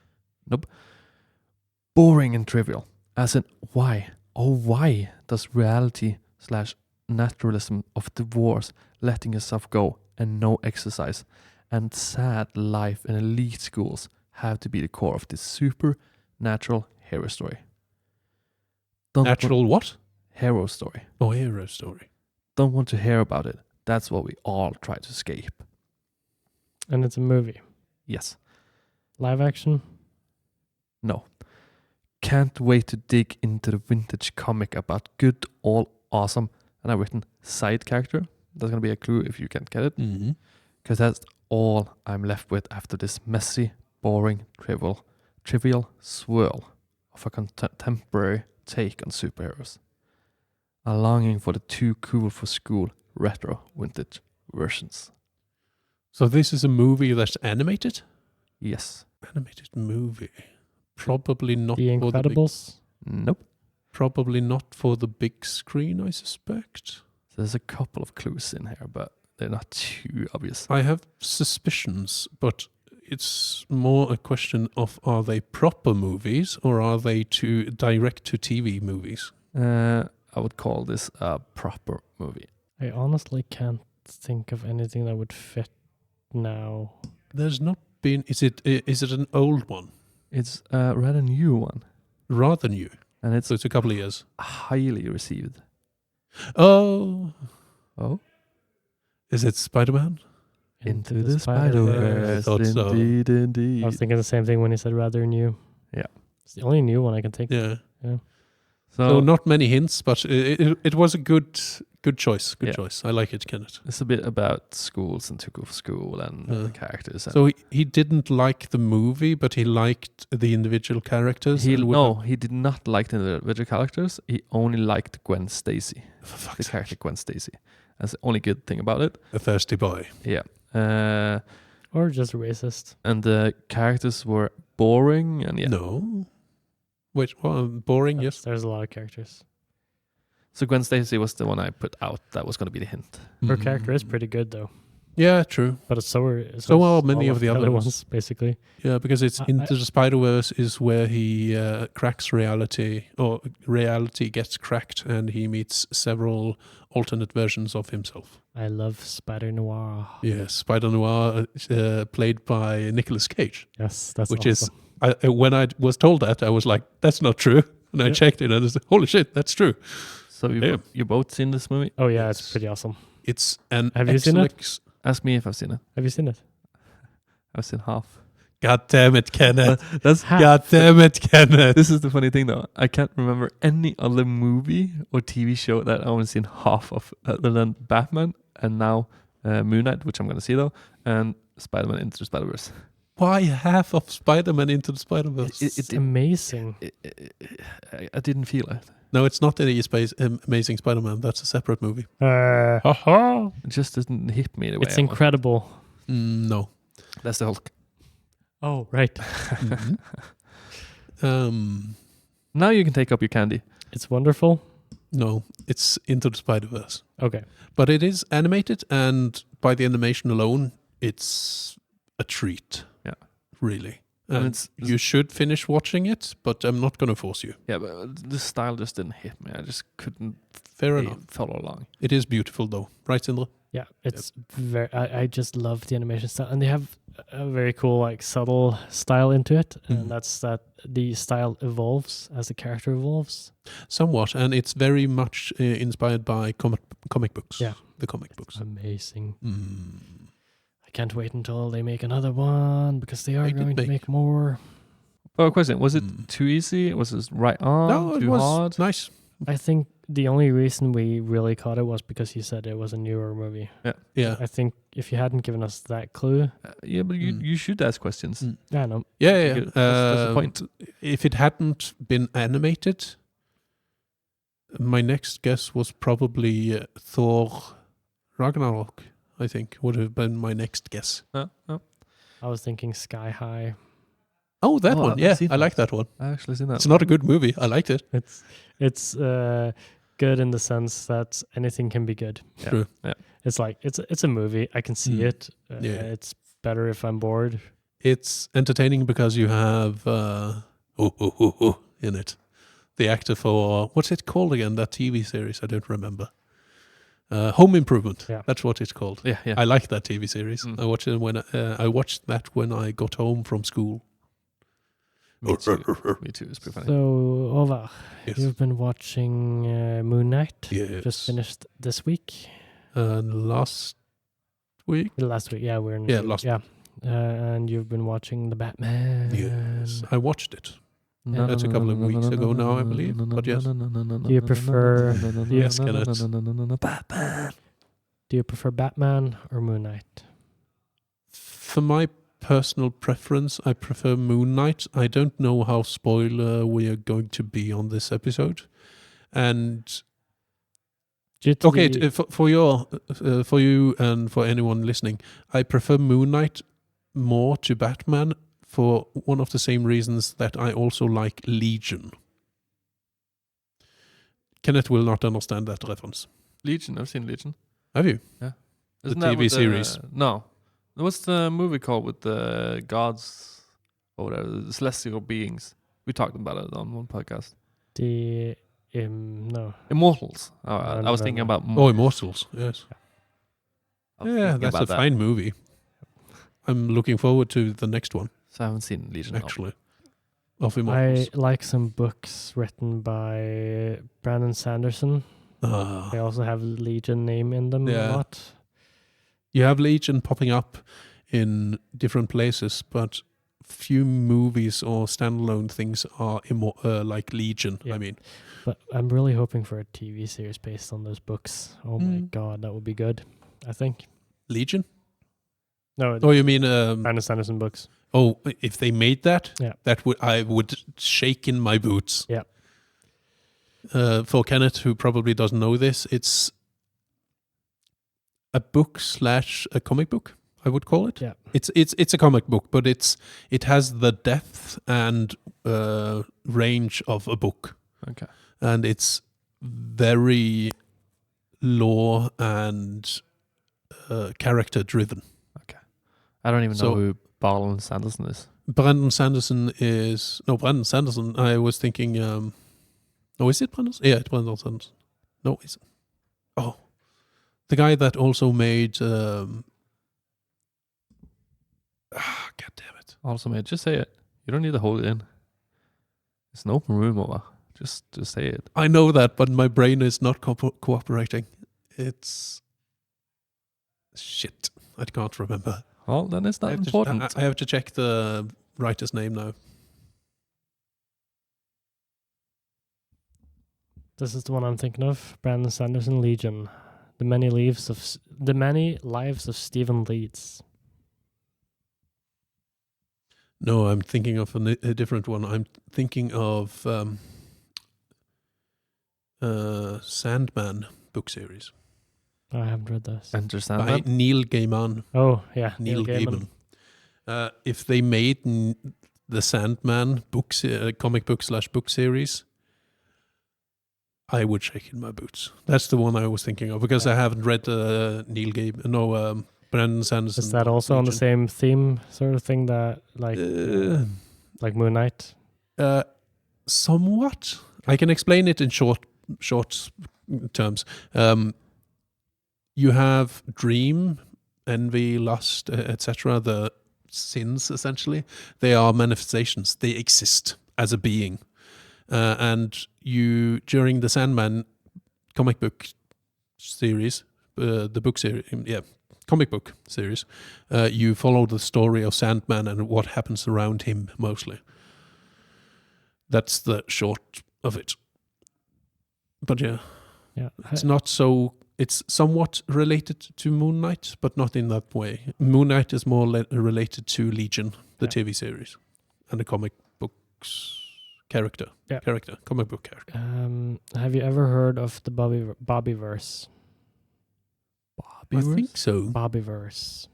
Speaker 3: Boring and trivial. As in, why? Oh, why does reality/naturalism of divorce, letting yourself go, and no exercise, and sad life in elite schools have to be the core of this supernatural hero story?
Speaker 2: Natural what?
Speaker 3: Hero story.
Speaker 2: Oh, hero story.
Speaker 3: Don't want to hear about it. That's what we all try to escape.
Speaker 1: And it's a movie.
Speaker 3: Yes.
Speaker 1: Live action?
Speaker 3: No. Can't wait to dig into the vintage comic about good, all awesome, and I've written side character. That's going to be a clue if you can't get it.
Speaker 2: Mm-hmm.
Speaker 3: Because that's all I'm left with after this messy, boring, trivial swirl of a contemporary take on superheroes. A longing for the too cool for school retro vintage versions.
Speaker 2: So this is a movie that's animated?
Speaker 3: Yes.
Speaker 2: Animated movie. Probably not
Speaker 1: The
Speaker 2: for the big,
Speaker 1: Incredibles?
Speaker 3: Nope.
Speaker 2: probably not for the big screen, I suspect.
Speaker 3: There's a couple of clues in here, but they're not too obvious.
Speaker 2: I have suspicions, but it's more a question of, are they proper movies or are they direct-to-TV movies?
Speaker 3: I would call this a proper movie.
Speaker 1: I honestly can't think of anything that would fit now.
Speaker 2: There's not been... Is it an old one?
Speaker 3: It's a rather new one.
Speaker 2: Rather new.
Speaker 3: And
Speaker 2: So it's a couple of years.
Speaker 3: highly received.
Speaker 2: Oh.
Speaker 3: Oh?
Speaker 2: Is it Spider-Man?
Speaker 3: Into the Spider-Verse.
Speaker 2: I thought so.
Speaker 3: Indeed.
Speaker 1: I was thinking the same thing when he said rather new.
Speaker 3: Yeah.
Speaker 1: It's the only new one I can think of.
Speaker 2: Yeah.
Speaker 1: Yeah.
Speaker 2: So not many hints, but it was a good choice. Good
Speaker 3: Yeah.
Speaker 2: choice. I like it, Kenneth.
Speaker 3: It's a bit about schools and to go to school and the characters. And
Speaker 2: So he didn't like the movie, but he liked the individual characters.
Speaker 3: he did not like the individual characters. He only liked Gwen Stacy,
Speaker 2: For fuck's
Speaker 3: the
Speaker 2: sake.
Speaker 3: character Gwen Stacy. That's the only good thing about it.
Speaker 2: A thirsty boy.
Speaker 3: Yeah.
Speaker 1: Or just racist.
Speaker 3: And the characters were boring and
Speaker 2: No. Wait, boring, yes.
Speaker 1: There's a lot of characters.
Speaker 3: So Gwen Stacy was the one I put out. That was going to be the hint.
Speaker 1: Her character is pretty good though.
Speaker 2: Yeah, true.
Speaker 1: But so
Speaker 2: are many
Speaker 1: all
Speaker 2: of the other
Speaker 1: ones, basically.
Speaker 2: Yeah, because it's Into the Spider-Verse is where he cracks reality, or reality gets cracked, and he meets several alternate versions of himself.
Speaker 1: I love Spider Noir.
Speaker 2: Yes, Spider-Noir, played by Nicolas Cage.
Speaker 1: Yes, that's
Speaker 2: Which
Speaker 1: awesome.
Speaker 2: when I was told that, I was like, that's not true. And I checked it, and I said, holy shit, that's true.
Speaker 3: So you both seen this movie?
Speaker 1: Oh yeah,
Speaker 2: Yes.
Speaker 1: it's pretty awesome.
Speaker 2: It's an
Speaker 1: Have you seen it?
Speaker 3: Ask me if I've seen it.
Speaker 1: Have you seen it?
Speaker 3: I've seen half.
Speaker 2: God damn it, Kenneth.
Speaker 3: That's
Speaker 2: God damn it, Kenneth.
Speaker 3: This is the funny thing though. I can't remember any other movie or TV show that I've only seen half of, other than Batman and now Moonlight, which I'm going to see though, and Spider-Man Into the Spider-Verse.
Speaker 2: Why half of Spider-Man Into the Spider-Verse?
Speaker 1: It's amazing.
Speaker 3: I didn't feel it.
Speaker 2: No, it's not the Amazing Spider-Man. That's a separate movie.
Speaker 3: It just doesn't hit me the way
Speaker 1: It's
Speaker 3: I want.
Speaker 1: incredible.
Speaker 2: No.
Speaker 3: That's the Hulk.
Speaker 1: Oh, right.
Speaker 3: Now you can take up your candy.
Speaker 1: It's wonderful.
Speaker 2: No, it's Into the Spider-Verse.
Speaker 1: Okay.
Speaker 2: But it is animated, and by the animation alone, it's a treat.
Speaker 3: Yeah.
Speaker 2: Really.
Speaker 3: And
Speaker 2: And you should finish watching it, but I'm not going to force you.
Speaker 3: Yeah, but the style just didn't hit me. I just couldn't
Speaker 2: Fair enough.
Speaker 3: follow along.
Speaker 2: It is beautiful, though. Right, Sindre?
Speaker 1: Yeah, it's very. I just love the animation style, and they have a very cool, like, subtle style into it, and that's that the style evolves as the character evolves.
Speaker 2: Somewhat, and it's very much inspired by comic books.
Speaker 1: Yeah.
Speaker 2: The comic books.
Speaker 1: Amazing.
Speaker 2: Mm.
Speaker 1: I can't wait until they make another one because they are
Speaker 2: They did
Speaker 1: going to
Speaker 2: make-
Speaker 1: make more.
Speaker 3: Well, question: was it too easy? Was it right on?
Speaker 2: No, it
Speaker 3: too
Speaker 2: was
Speaker 3: hard?
Speaker 2: nice.
Speaker 1: I think the only reason we really caught it was because you said it was a newer movie.
Speaker 2: Yeah.
Speaker 1: I think if you hadn't given us that clue,
Speaker 3: Yeah, but you should ask questions.
Speaker 1: I know.
Speaker 2: Yeah.
Speaker 3: That's the point.
Speaker 2: If it hadn't been animated, my next guess was probably Thor Ragnarok, I think, would have been my next guess.
Speaker 1: I was thinking Sky High.
Speaker 2: Oh, that
Speaker 3: Oh,
Speaker 2: one.
Speaker 3: I've
Speaker 2: Yeah,
Speaker 3: seen
Speaker 2: I
Speaker 3: that.
Speaker 2: like that one.
Speaker 3: I actually seen that.
Speaker 2: It's not a good movie. I liked it.
Speaker 1: It's good in the sense that anything can be good.
Speaker 3: Yeah.
Speaker 2: True.
Speaker 3: Yeah.
Speaker 1: It's like it's a movie. I can see it.
Speaker 2: Yeah.
Speaker 1: It's better if I'm bored.
Speaker 2: It's entertaining because you have in it. The actor for, what's it called again? That TV series, I don't remember. Home Improvement.
Speaker 1: Yeah.
Speaker 2: That's what it's called.
Speaker 3: Yeah.
Speaker 2: I like that TV series.
Speaker 3: Mm.
Speaker 2: I watched it I watched that when I got home from school.
Speaker 3: Me too. Me too. It's pretty funny.
Speaker 1: So, Åvar,
Speaker 2: Yes.
Speaker 1: you've been watching Moonlight.
Speaker 2: Yes.
Speaker 1: Just finished this week.
Speaker 2: Last week.
Speaker 1: Last week, yeah, we're in.
Speaker 2: Yeah, last
Speaker 1: week. And you've been watching the Batman.
Speaker 2: Yes, I watched it. That's a couple of weeks ago now, I believe, but yes.
Speaker 1: Do you prefer?
Speaker 2: Yes, Kenneth.
Speaker 3: Batman.
Speaker 1: Do you prefer Batman or Moonlight?
Speaker 2: For my personal preference, I prefer Moonlight. I don't know how spoiler we are going to be on this episode, and for you and for anyone listening, I prefer Moonlight more to Batman for one of the same reasons that I also like Legion. Kenneth will not understand that reference.
Speaker 3: Legion. I've seen Legion.
Speaker 2: Have you?
Speaker 3: Yeah.
Speaker 2: The
Speaker 3: Isn't that
Speaker 2: TV
Speaker 3: with
Speaker 2: series.
Speaker 3: No. What's the movie called with the gods or whatever, the celestial beings? We talked about it on one podcast.
Speaker 1: The no.
Speaker 3: Immortals. Oh,
Speaker 1: No,
Speaker 3: I was
Speaker 1: no,
Speaker 3: thinking
Speaker 1: no.
Speaker 3: about
Speaker 2: Immortals. Yes.
Speaker 3: Yeah,
Speaker 2: That's a fine movie. I'm looking forward to the next one.
Speaker 3: So I haven't seen Legion.
Speaker 2: Actually, of Immortals.
Speaker 1: I like some books written by Brandon Sanderson. They also have Legion name in them a lot.
Speaker 2: You have Legion popping up in different places, but few movies or standalone things are like Legion.
Speaker 1: Yeah.
Speaker 2: I mean,
Speaker 1: but I'm really hoping for a TV series based on those books. Oh my god, that would be good. I think
Speaker 2: Legion.
Speaker 1: No.
Speaker 2: Oh, you mean
Speaker 1: Brandon Sanderson books?
Speaker 2: Oh, if they made that,
Speaker 1: yeah,
Speaker 2: I would shake in my boots.
Speaker 1: Yeah.
Speaker 2: For Kenneth, who probably doesn't know this, it's a book / a comic book, I would call it.
Speaker 1: Yeah.
Speaker 2: It's a comic book, but it has the depth and range of a book.
Speaker 3: Okay.
Speaker 2: And it's very lore and character driven.
Speaker 3: Okay. I don't even know who Brandon Sanderson is.
Speaker 2: Brandon Sanderson, I was thinking, is it Brandon? Yeah, it's Brandon Sanderson. No, it's... Oh. The guy that also made... God damn it.
Speaker 3: Also made... Just say it. You don't need to hold it in. It's an open room, Åvar. Just say it.
Speaker 2: I know that, but my brain is not cooperating. It's... Shit. I can't remember.
Speaker 3: Well, then it's not important.
Speaker 2: I have to check the writer's name now.
Speaker 1: This is the one I'm thinking of. Brandon Sanderson, Legion. The many lives of Stephen Leeds.
Speaker 2: No, I'm thinking of a different one. I'm thinking of Sandman book series.
Speaker 1: I haven't read this.
Speaker 3: Enter Sandman?
Speaker 2: By Neil Gaiman.
Speaker 1: Oh, yeah.
Speaker 2: Neil Gaiman. If they made the Sandman comic book / book series, I would shake in my boots. That's the one I was thinking of, because I haven't read Neil Gaiman. No, Brandon Sanderson.
Speaker 1: Is that also on the same theme sort of thing that like Moonlight?
Speaker 2: Somewhat. I can explain it in short terms. You have dream, envy, lust, etc. The sins, essentially. They are manifestations. They exist as a being. And you, during the Sandman comic book series, comic book series, you follow the story of Sandman and what happens around him mostly. That's the short of it. But yeah, it's not so... It's somewhat related to Moonlight, but not in that way. Moonlight is more related to Legion, the TV series, and the comic books comic book character.
Speaker 1: Have you ever heard of the Bobbyverse?
Speaker 2: I think so.
Speaker 1: Bobbyverse.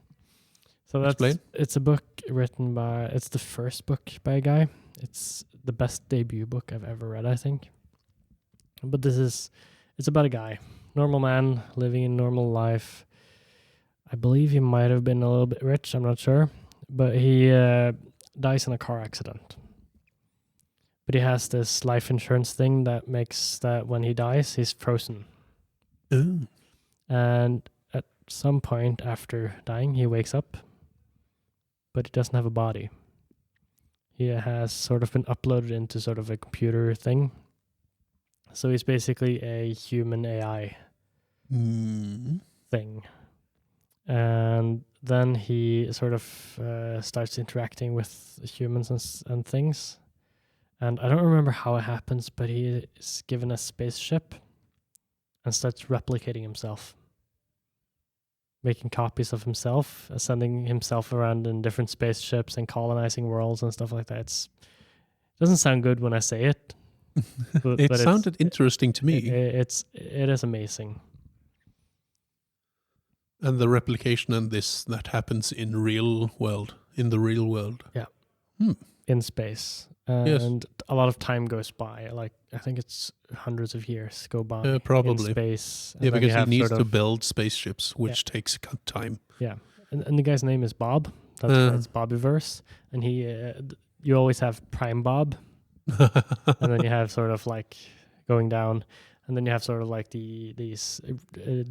Speaker 1: So it's a book written by... It's the first book by a guy. It's the best debut book I've ever read, I think. But it's about a guy. Normal man living a normal life. I believe he might have been a little bit rich, I'm not sure. But he dies in a car accident. But he has this life insurance thing that makes that when he dies, he's frozen.
Speaker 2: Ooh.
Speaker 1: And at some point after dying, he wakes up. But he doesn't have a body. He has sort of been uploaded into sort of a computer thing. So he's basically a human AI thing. And then he sort of starts interacting with humans and things. And I don't remember how it happens, but he is given a spaceship and starts replicating himself. Making copies of himself, sending himself around in different spaceships and colonizing worlds and stuff like that. It doesn't sound good when I say it. But
Speaker 2: it sounded interesting to me.
Speaker 1: It is amazing.
Speaker 2: And the replication and that happens in the real world.
Speaker 1: Yeah. In space. And a lot of time goes by. Like, I think it's hundreds of years go by
Speaker 2: probably.
Speaker 1: in space.
Speaker 2: Yeah, because he needs to build spaceships, which takes time.
Speaker 1: Yeah. and the guy's name is Bob. That's Bobbyverse, and you always have Prime Bob, and then you have sort of like going down, and then you have sort of like these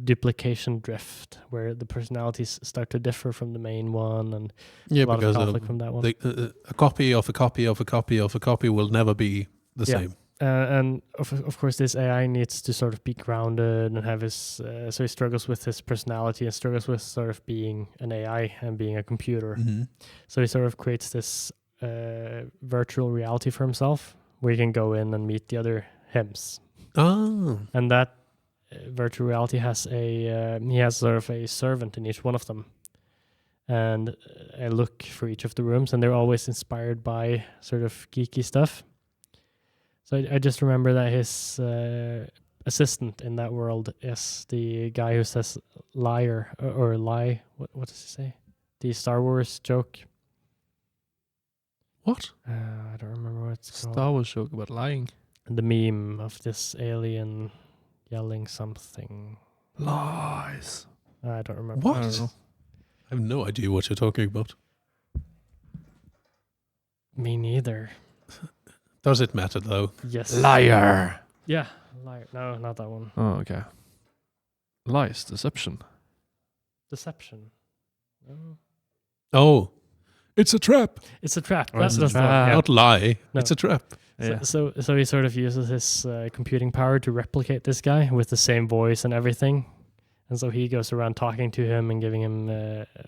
Speaker 1: duplication drift where the personalities start to differ from the main one, and a lot of conflict from that one.
Speaker 2: A copy of a copy of a copy of a copy will never be the same.
Speaker 1: And of course, this AI needs to sort of be grounded and have his. So he struggles with his personality and struggles with sort of being an AI and being a computer.
Speaker 2: Mm-hmm.
Speaker 1: So he sort of creates this virtual reality for himself, where he can go in and meet the other hims.
Speaker 2: Oh.
Speaker 1: And that virtual reality has he has sort of a servant in each one of them, and a look for each of the rooms, and they're always inspired by sort of geeky stuff. So I just remember that his assistant in that world is the guy who says liar or lie. What does he say? The Star Wars joke.
Speaker 2: What?
Speaker 1: I don't remember what it's called.
Speaker 3: Star Wars joke about lying.
Speaker 1: And the meme of this alien yelling something.
Speaker 3: Lies.
Speaker 1: I don't remember.
Speaker 2: What?
Speaker 3: I don't know.
Speaker 2: I have no idea what you're talking about.
Speaker 1: Me neither.
Speaker 2: Does it matter though?
Speaker 1: Yes.
Speaker 3: Liar.
Speaker 1: Yeah, liar. No, not that one.
Speaker 3: Oh, okay. Lies, deception.
Speaker 1: Deception. No.
Speaker 2: Oh, it's a trap.
Speaker 1: It's a trap.
Speaker 3: Oh, it's a
Speaker 1: That's the one,
Speaker 3: trap.
Speaker 1: yeah.
Speaker 2: Not lie.
Speaker 1: No.
Speaker 2: It's a trap.
Speaker 3: Yeah.
Speaker 1: So he sort of uses his computing power to replicate this guy with the same voice and everything. And so he goes around talking to him and giving him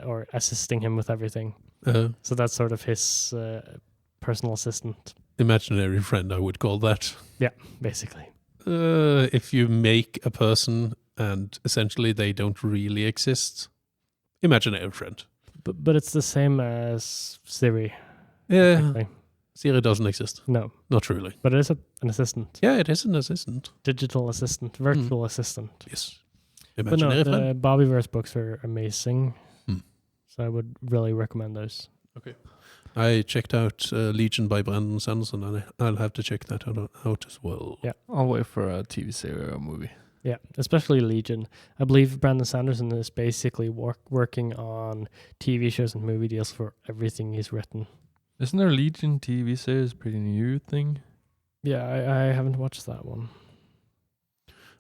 Speaker 1: or assisting him with everything. So that's sort of his personal assistant.
Speaker 2: Imaginary friend, I would call that.
Speaker 1: Yeah, basically.
Speaker 2: If you make a person and essentially they don't really exist, imaginary friend.
Speaker 1: But it's the same as Siri.
Speaker 2: Yeah,
Speaker 1: Technically.
Speaker 2: Siri doesn't exist.
Speaker 1: No,
Speaker 2: Not really.
Speaker 1: but it is an assistant.
Speaker 2: Yeah, it is an assistant.
Speaker 1: Digital assistant, virtual assistant.
Speaker 2: Yes.
Speaker 1: But no,
Speaker 2: Imaginary
Speaker 1: the
Speaker 2: friend.
Speaker 1: Bobbyverse books are amazing.
Speaker 2: Hmm.
Speaker 1: So I would really recommend those.
Speaker 2: I checked out Legion by Brandon Sanderson, and I'll have to check that out as well.
Speaker 1: Yeah.
Speaker 3: I'll wait for a TV series or a movie.
Speaker 1: Yeah, especially Legion. I believe Brandon Sanderson is basically working on TV shows and movie deals for everything he's written.
Speaker 3: Isn't there a Legion TV series, pretty new thing?
Speaker 1: Yeah, I haven't watched that one.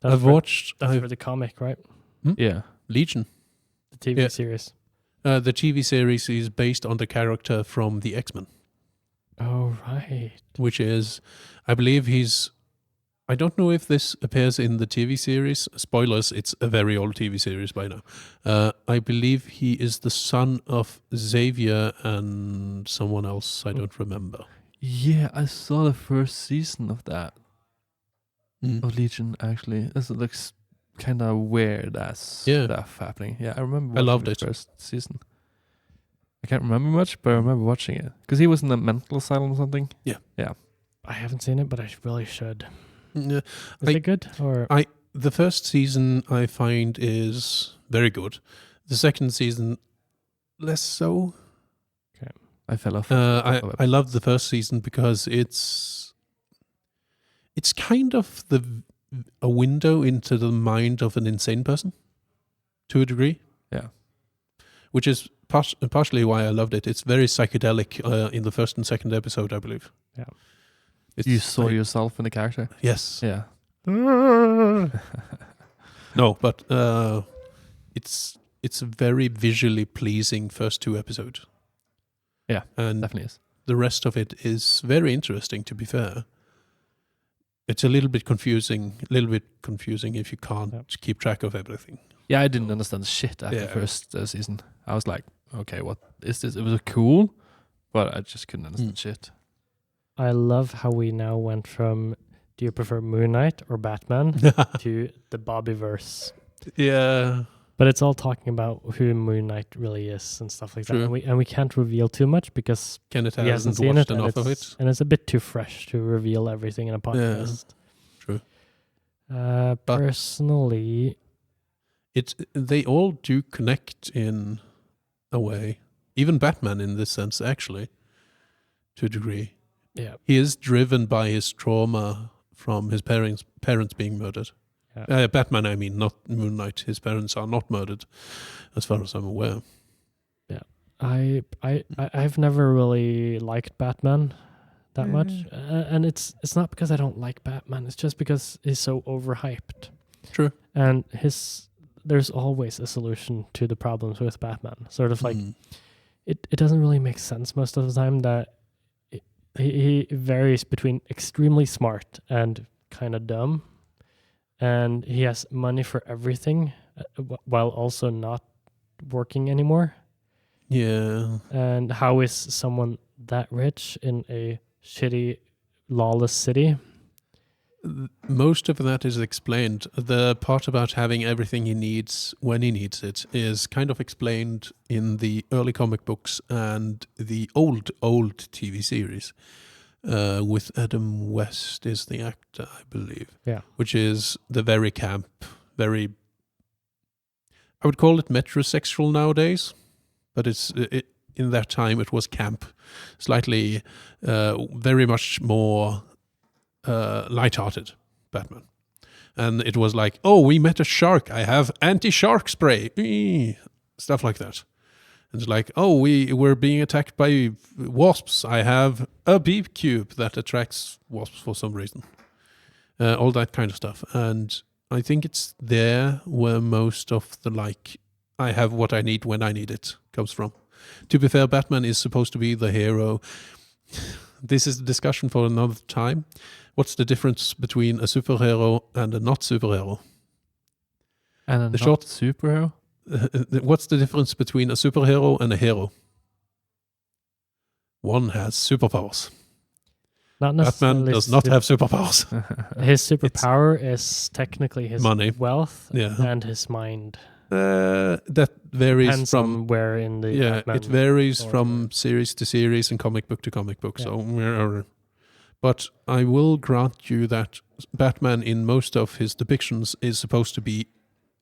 Speaker 2: I've watched
Speaker 1: That's for the comic, right?
Speaker 3: Yeah.
Speaker 2: Legion.
Speaker 1: The TV series.
Speaker 2: The TV series is based on the character from the X-Men.
Speaker 1: Oh, right.
Speaker 2: Which is, I believe I don't know if this appears in the TV series. Spoilers, it's a very old TV series by now. I believe he is the son of Xavier and someone else I don't remember.
Speaker 3: Yeah, I saw the first season of that.
Speaker 2: Mm.
Speaker 3: Of Legion, actually. It looks kind of weird as stuff happening. Yeah, I remember
Speaker 2: I loved
Speaker 3: the
Speaker 2: it.
Speaker 3: first season. I can't remember much, but I remember watching it. Because he was in a mental asylum or something.
Speaker 2: Yeah.
Speaker 1: I haven't seen it, but I really should.
Speaker 2: Yeah.
Speaker 1: Is it good? Or
Speaker 2: The first season I find is very good. The second season, less so.
Speaker 3: I fell off.
Speaker 2: I love the first season because it's kind of a window into the mind of an insane person, to a degree.
Speaker 3: Yeah.
Speaker 2: Which is partially why I loved it. It's very psychedelic in the first and second episode, I believe.
Speaker 1: Yeah.
Speaker 3: You saw yourself in the character?
Speaker 2: Yes.
Speaker 3: Yeah.
Speaker 2: No, but it's a very visually pleasing first two episodes.
Speaker 3: Yeah,
Speaker 2: and
Speaker 3: definitely is.
Speaker 2: The rest of it is very interesting, to be fair. It's a little bit confusing if you can't keep track of everything.
Speaker 3: Yeah, I didn't understand shit after the first season. I was like, okay, what is this? It was cool, but I just couldn't understand shit.
Speaker 1: I love how we now went from do you prefer Moonlight or Batman to the Bobbyverse.
Speaker 2: Yeah.
Speaker 1: But it's all talking about who Moonlight really is and stuff like that. And we can't reveal too much because
Speaker 2: Kenneth
Speaker 1: he hasn't seen
Speaker 2: watched
Speaker 1: it,
Speaker 2: enough of it.
Speaker 1: And it's a bit too fresh to reveal everything in a podcast.
Speaker 2: Yeah, true.
Speaker 1: Personally,
Speaker 2: they all do connect in a way. Even Batman in this sense, actually, to a degree.
Speaker 1: Yeah.
Speaker 2: He is driven by his trauma from his parents being murdered.
Speaker 1: Yeah.
Speaker 2: Batman, I mean, not Moonlight. His parents are not murdered, as far as I'm aware.
Speaker 1: I've never really liked Batman that much, and it's not because I don't like Batman. It's just because he's so overhyped.
Speaker 2: True.
Speaker 1: And there's always a solution to the problems with Batman. Sort of like it doesn't really make sense most of the time that he varies between extremely smart and kind of dumb, and he has money for everything while also not working anymore.
Speaker 2: Yeah.
Speaker 1: And how is someone that rich in a shitty, lawless city?
Speaker 2: Most of that is explained. The part about having everything he needs when he needs it is kind of explained in the early comic books and the old TV series with Adam West is the actor, I believe.
Speaker 1: Yeah.
Speaker 2: Which is the very camp, I would call it metrosexual nowadays, but in that time it was camp, slightly, very much more light-hearted Batman. And it was like, oh, we met a shark, I have anti-shark spray, stuff like that. And it's like, oh, we were being attacked by wasps, I have a beep cube that attracts wasps for some reason. All that kind of stuff. And I think it's there where most of the I have what I need when I need it comes from. To be fair, Batman is supposed to be the hero. This is a discussion for another time. What's the difference between a superhero and a not superhero?
Speaker 3: And a not superhero?
Speaker 2: What's the difference between a superhero and a hero? One has superpowers.
Speaker 1: Not necessarily.
Speaker 2: Batman does not have superpowers.
Speaker 1: His superpower is technically his
Speaker 2: money,
Speaker 1: wealth, and his mind.
Speaker 2: That varies
Speaker 1: Depends
Speaker 2: from
Speaker 1: on where in the Batman
Speaker 2: it varies from series to series and comic book to comic book. So, but I will grant you that Batman in most of his depictions is supposed to be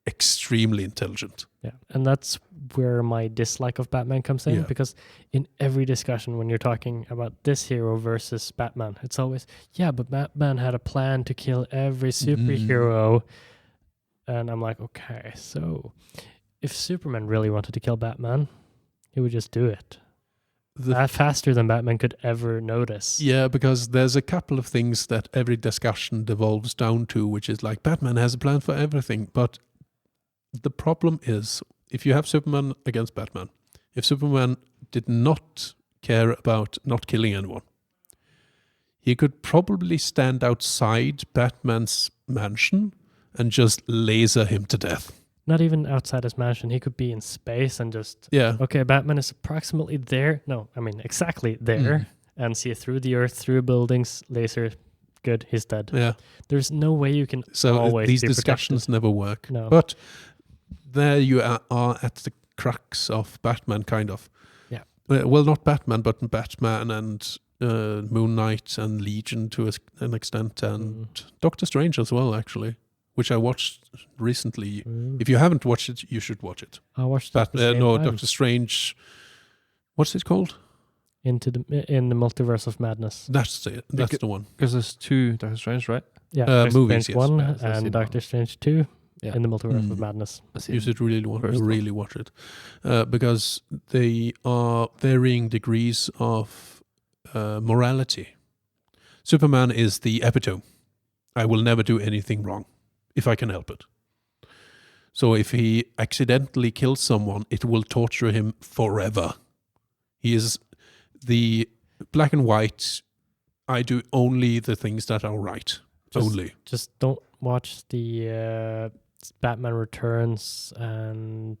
Speaker 2: extremely intelligent.
Speaker 1: Yeah, and that's where my dislike of Batman comes in, because in every discussion when you're talking about this hero versus Batman, it's always, but Batman had a plan to kill every superhero. And I'm like, okay, so if Superman really wanted to kill Batman, he would just do it. Faster than Batman could ever notice.
Speaker 2: Yeah, because there's a couple of things that every discussion devolves down to, which is like, Batman has a plan for everything. But the problem is, if you have Superman against Batman, if Superman did not care about not killing anyone, he could probably stand outside Batman's mansion and just laser him to death.
Speaker 1: Not even outside his mansion. He could be in space and just... Okay, Batman is approximately there. No, I mean, exactly there. And see through the earth, through buildings, laser, good, he's dead.
Speaker 2: Yeah.
Speaker 1: There's no way you can always
Speaker 2: these
Speaker 1: be
Speaker 2: discussions
Speaker 1: protected.
Speaker 2: never work.
Speaker 1: No.
Speaker 2: But there you are at the crux of Batman, kind of.
Speaker 1: Yeah.
Speaker 2: Well, not Batman, but Batman and Moonlight and Legion to an extent, and Doctor Strange as well, actually. Which I watched recently. If you haven't watched it, you should watch it.
Speaker 1: I watched
Speaker 2: Doctor Strange. What's it called?
Speaker 1: In the Multiverse of Madness.
Speaker 2: That's it. That's the one.
Speaker 3: Because there's two Doctor Strange, right?
Speaker 1: Yeah,
Speaker 2: movies.
Speaker 1: Strange 1 and Doctor Strange 2 in the Multiverse of Madness.
Speaker 2: You should really watch it, because they are varying degrees of morality. Superman is the epitome. I will never do anything wrong, if I can help it. So if he accidentally kills someone, it will torture him forever. He is the black and white, I do only the things that are right.
Speaker 1: Just don't watch the Batman Returns and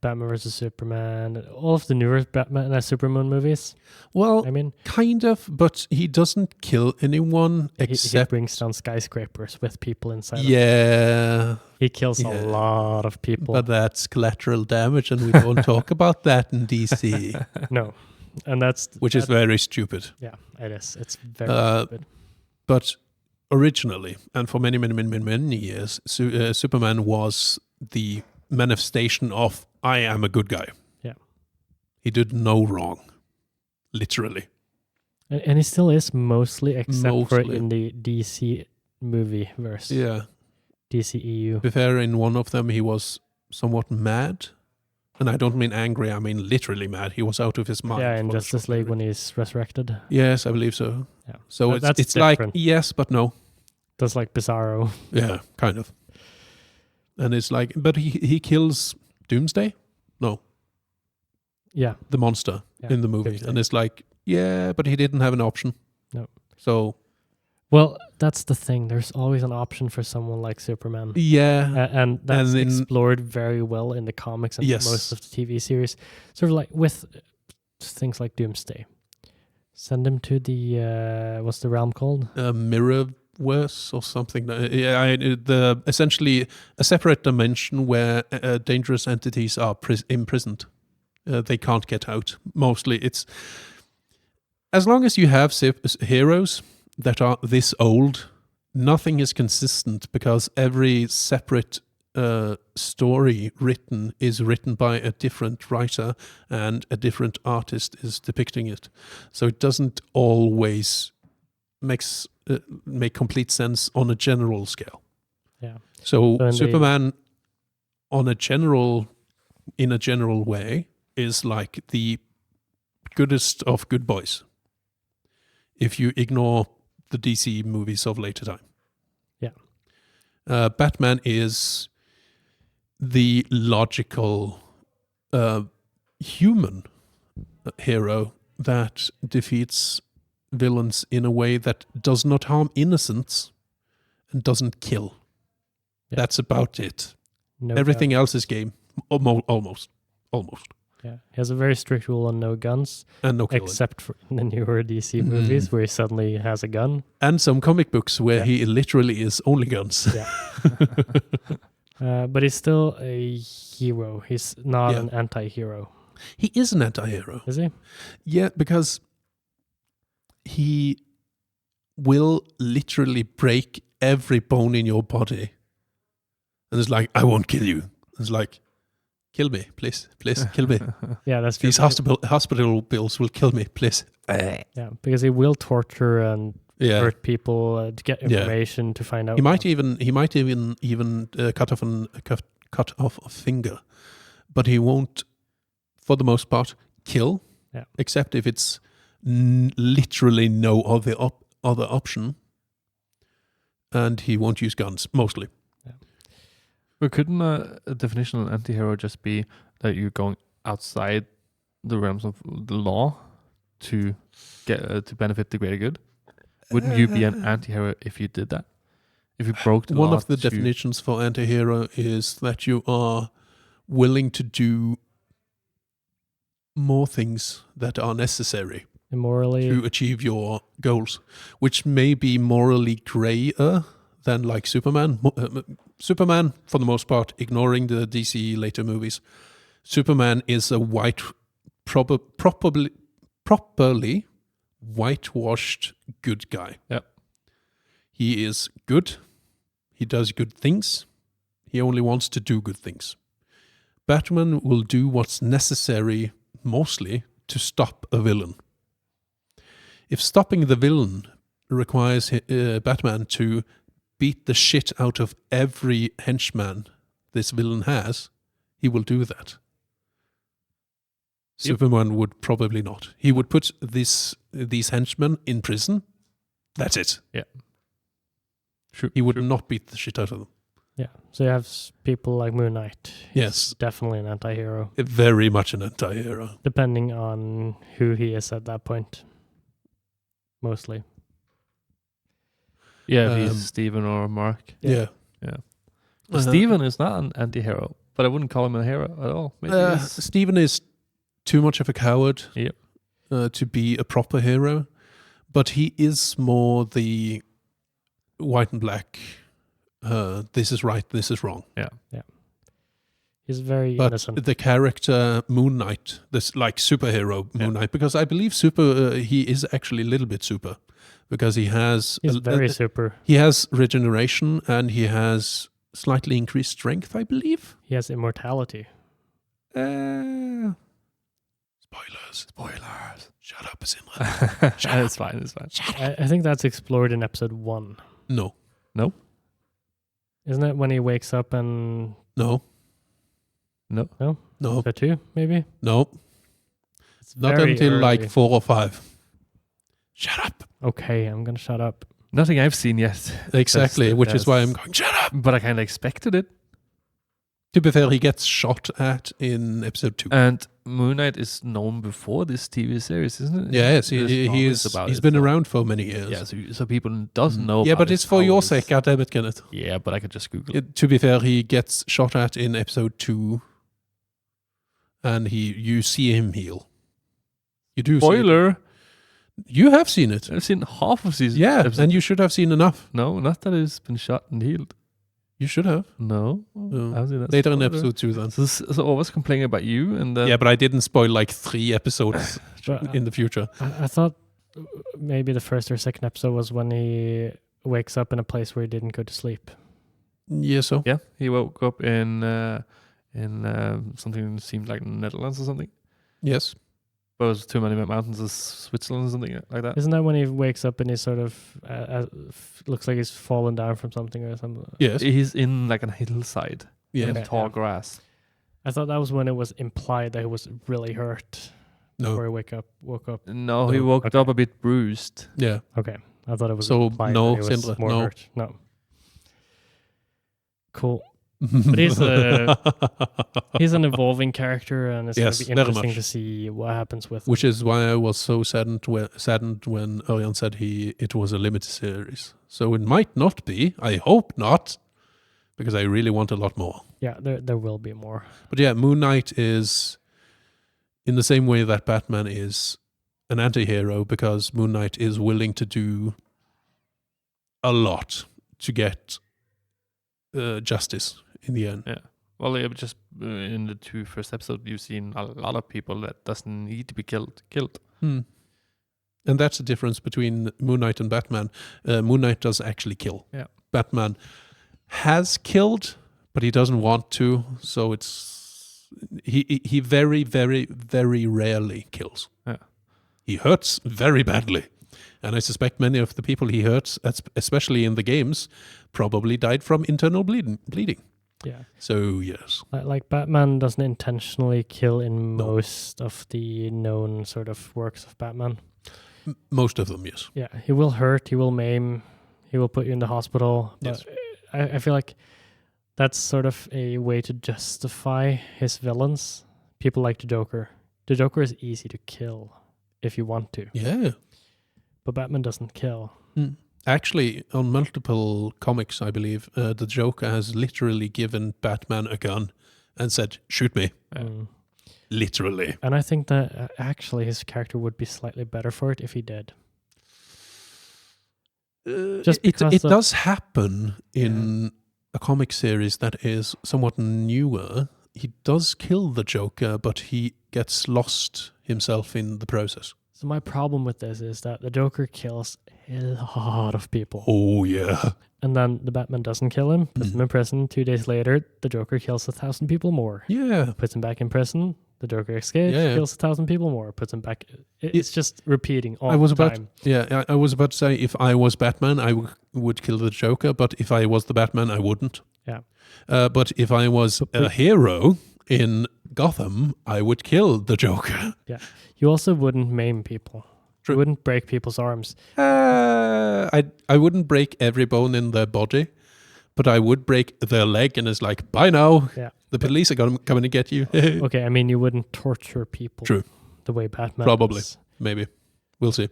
Speaker 1: Batman vs. Superman, all of the newer Batman and Superman movies.
Speaker 2: Well,
Speaker 1: I mean,
Speaker 2: kind of, but he doesn't kill anyone except...
Speaker 1: He brings down skyscrapers with people inside.
Speaker 2: Yeah.
Speaker 1: He kills a lot of people.
Speaker 2: But that's collateral damage, and we don't talk about that in DC.
Speaker 1: No. And
Speaker 2: which is very stupid.
Speaker 1: Yeah, it is. It's very stupid.
Speaker 2: But originally, and for many, many, many, many years, Superman was the manifestation of, I am a good guy.
Speaker 1: Yeah.
Speaker 2: He did no wrong. Literally.
Speaker 1: And he still is mostly for in the DC movie verse.
Speaker 2: Yeah.
Speaker 1: DCEU.
Speaker 2: To be fair, in one of them he was somewhat mad. And I don't mean angry, I mean literally mad. He was out of his mind.
Speaker 1: Yeah, in Justice League when he's resurrected.
Speaker 2: Yes, I believe so.
Speaker 1: Yeah.
Speaker 2: So it's like yes, but no.
Speaker 1: That's like Bizarro.
Speaker 2: Yeah, kind of. And it's like, but he kills Doomsday? No.
Speaker 1: Yeah.
Speaker 2: The monster in the movie. Doomsday. And it's like, yeah, but he didn't have an option.
Speaker 1: No.
Speaker 2: So...
Speaker 1: Well, that's the thing. There's always an option for someone like Superman.
Speaker 2: Yeah.
Speaker 1: And that's explored very well in the comics and most of the TV series. Sort of like with things like Doomsday. Send him to the, what's the realm called?
Speaker 2: Mirrorverse or something. Essentially a separate dimension where dangerous entities are imprisoned. They can't get out. Mostly it's... As long as you have heroes... that are this old, nothing is consistent because every separate story is written by a different writer and a different artist is depicting it. So it doesn't always make complete sense on a general scale.
Speaker 1: Yeah.
Speaker 2: So Superman in a general way is like the goodest of good boys. If you ignore the DC movies of later time. Yeah. Batman is the logical human hero that defeats villains in a way that does not harm innocents and doesn't kill. Yeah. That's about it. No Everything else is game. Almost. Yeah,
Speaker 1: he has a very strict rule on no guns.
Speaker 2: And no killing.
Speaker 1: Except for the newer DC movies where he suddenly has a gun.
Speaker 2: And some comic books where he literally is only guns.
Speaker 1: Yeah. But he's still a hero. He's not an anti-hero.
Speaker 2: He is an anti-hero.
Speaker 1: Is he?
Speaker 2: Yeah, because he will literally break every bone in your body. And it's like, I won't kill you. It's like... Kill me, please, kill me.
Speaker 1: Yeah, that's
Speaker 2: these hospital bills will kill me, please.
Speaker 1: Yeah, because he will torture and hurt people to get information to find out.
Speaker 2: He might even cut off a finger, but he won't, for the most part, kill.
Speaker 1: Yeah.
Speaker 2: Except if it's literally no other option, and he won't use guns mostly.
Speaker 3: But couldn't a definition of an anti-hero just be that you're going outside the realms of the law to get to benefit the greater good? Wouldn't you be an anti-hero if you did that? If you broke the law?
Speaker 2: One of the definitions for anti-hero is that you are willing to do more things that are necessary to achieve your goals, which may be morally grayer than like Superman. Superman, for the most part, ignoring the DC later movies, Superman is a properly whitewashed good guy.
Speaker 3: Yep.
Speaker 2: He is good. He does good things. He only wants to do good things. Batman will do what's necessary, mostly, to stop a villain. If stopping the villain requires Batman to beat the shit out of every henchman this villain has, he will do that. Yep. Superman would probably not. He would put these henchmen in prison. That's it.
Speaker 3: Yeah.
Speaker 2: He would not beat the shit out of them.
Speaker 1: Yeah. So you have people like Moonlight.
Speaker 2: Yes.
Speaker 1: Definitely an anti-hero.
Speaker 2: Very much an anti-hero.
Speaker 1: Depending on who he is at that point. Mostly.
Speaker 3: Yeah, if he's Steven or Mark.
Speaker 2: Yeah.
Speaker 3: Steven is not an anti-hero, but I wouldn't call him a hero at all.
Speaker 2: Steven is too much of a coward to be a proper hero, but he is more the white and black, this is right, this is wrong.
Speaker 1: Yeah. He's very innocent.
Speaker 2: But the character Moonlight, this like superhero Moonlight, because I believe he is actually a little bit super. Because he's
Speaker 1: very super.
Speaker 2: He has regeneration and he has slightly increased strength, I believe.
Speaker 1: He has immortality.
Speaker 2: Spoilers. Shut up, Sindre.
Speaker 3: It's fine.
Speaker 1: I think that's explored in episode 1.
Speaker 2: No.
Speaker 3: No?
Speaker 1: Isn't it when he wakes up and...
Speaker 2: No.
Speaker 3: No.
Speaker 2: No,
Speaker 1: For 2, maybe?
Speaker 2: no,
Speaker 1: It's
Speaker 2: not
Speaker 1: very
Speaker 2: until
Speaker 1: early.
Speaker 2: like 4 or 5. Shut up.
Speaker 1: Okay, I'm going to shut up.
Speaker 3: Nothing I've seen yet.
Speaker 2: Exactly, which is why I'm
Speaker 3: that's-
Speaker 2: going, shut up.
Speaker 3: But I kind of expected it.
Speaker 2: To be fair, he gets shot at in episode 2.
Speaker 3: And Moonlight is known before this TV series, isn't it?
Speaker 2: Yes,
Speaker 3: There's
Speaker 2: he's
Speaker 3: knowledge
Speaker 2: been
Speaker 3: so-
Speaker 2: around for many years.
Speaker 3: Yeah, so people doesn't know.
Speaker 2: Yeah,
Speaker 3: about
Speaker 2: but
Speaker 3: his
Speaker 2: it's for your
Speaker 3: powers.
Speaker 2: sake, goddammit, Kenneth.
Speaker 3: Yeah, but I could just Google it.
Speaker 2: To be fair, he gets shot at in episode 2, and you see him heal. You do.
Speaker 3: Spoiler!
Speaker 2: See it. You have seen it.
Speaker 3: I've seen half of season.
Speaker 2: Yeah,
Speaker 3: episode.
Speaker 2: and you should have seen enough.
Speaker 3: No, not that it's been shot and healed.
Speaker 2: You should have.
Speaker 3: No,
Speaker 2: No.
Speaker 3: I haven't seen that.
Speaker 2: Later in
Speaker 3: Spoiler.
Speaker 2: episode 2, then.
Speaker 3: So I was complaining about you, and then
Speaker 2: Yeah, but I didn't spoil like 3 episodes
Speaker 1: But,
Speaker 2: in the future.
Speaker 1: I thought maybe the first or second episode was when he wakes up in a place where he didn't go to sleep.
Speaker 2: Yeah, so.
Speaker 3: yeah, he woke up in something that seemed like Netherlands or something.
Speaker 2: Yes.
Speaker 3: But it was too many mountains of Switzerland or something like that.
Speaker 1: Isn't that when he wakes up and he sort of looks like he's fallen down from something or something?
Speaker 2: Yes.
Speaker 3: He's in like a hillside
Speaker 2: Yeah.
Speaker 3: in
Speaker 1: Okay,
Speaker 3: tall
Speaker 1: yeah.
Speaker 3: grass.
Speaker 1: I thought that was when it was implied that he was really hurt before
Speaker 2: No.
Speaker 1: he woke up.
Speaker 3: No, he
Speaker 2: No.
Speaker 3: woke
Speaker 1: Okay.
Speaker 3: up a bit bruised.
Speaker 2: Yeah.
Speaker 1: Okay, I thought it was
Speaker 2: So,
Speaker 1: implied
Speaker 2: no,
Speaker 1: that he was
Speaker 2: Sindre,
Speaker 1: more
Speaker 2: no.
Speaker 1: hurt. No. But he's he's an evolving character, and it's
Speaker 2: Yes,
Speaker 1: going to be
Speaker 2: very
Speaker 1: interesting
Speaker 2: much.
Speaker 1: to see what happens with
Speaker 2: Which
Speaker 1: him.
Speaker 2: is why I was so saddened when Örjan said it was a limited series. So it might not be. I hope not, because I really want a lot more.
Speaker 1: Yeah, there will be more.
Speaker 2: But yeah, Moon Knight is in the same way that Batman is an anti-hero, because Moon Knight is willing to do a lot to get justice in the end.
Speaker 3: Well, yeah, just in the 2 first episodes, you've seen a lot of people that doesn't need to be killed.
Speaker 2: And that's the difference between Moon Knight and Batman. Moon Knight does actually kill.
Speaker 3: Yeah.
Speaker 2: Batman has killed, but he doesn't want to. So he very, very, very rarely kills.
Speaker 3: Yeah.
Speaker 2: He hurts very badly. And I suspect many of the people he hurts, especially in the games, probably died from internal bleeding.
Speaker 1: Yeah.
Speaker 2: So, yes.
Speaker 1: Like Batman doesn't intentionally kill in
Speaker 2: No.
Speaker 1: most of the known sort of works of Batman.
Speaker 2: Most of them, yes.
Speaker 1: Yeah, he will hurt, he will maim, he will put you in the hospital. But I feel like that's sort of a way to justify his villains. People like the Joker. The Joker is easy to kill if you want to.
Speaker 2: Yeah.
Speaker 1: But Batman doesn't kill.
Speaker 2: Actually, on multiple comics, I believe, the Joker has literally given Batman a gun and said, shoot me.
Speaker 1: Mm.
Speaker 2: Literally.
Speaker 1: And I think that actually his character would be slightly better for it if he did. Just because
Speaker 2: it does happen in a comic series that is somewhat newer. He does kill the Joker, but he gets lost himself in the process.
Speaker 1: So my problem with this is that the Joker kills a lot of people.
Speaker 2: Oh, yeah.
Speaker 1: And then the Batman doesn't kill him, puts him in prison. 2 days later, the Joker kills 1,000 people more.
Speaker 2: Yeah.
Speaker 1: Puts him back in prison. The Joker escapes,
Speaker 2: Yeah.
Speaker 1: kills 1,000 people more, puts him back. It's just repeating all
Speaker 2: I was
Speaker 1: the
Speaker 2: about,
Speaker 1: time.
Speaker 2: yeah, I was about to say, if I was Batman, I would kill the Joker, but if I was the Batman, I wouldn't.
Speaker 1: Yeah.
Speaker 2: But if I was a hero in Gotham, I would kill the Joker.
Speaker 1: You also wouldn't maim people.
Speaker 2: True.
Speaker 1: You wouldn't break people's arms.
Speaker 2: I wouldn't break every bone in their body, but I would break their leg, and it's like, bye now.
Speaker 1: Yeah.
Speaker 2: The police are coming to get you.
Speaker 1: Okay, I mean, you wouldn't torture people.
Speaker 2: True.
Speaker 1: The way Batman
Speaker 2: Probably.
Speaker 1: is.
Speaker 2: Maybe. We'll see.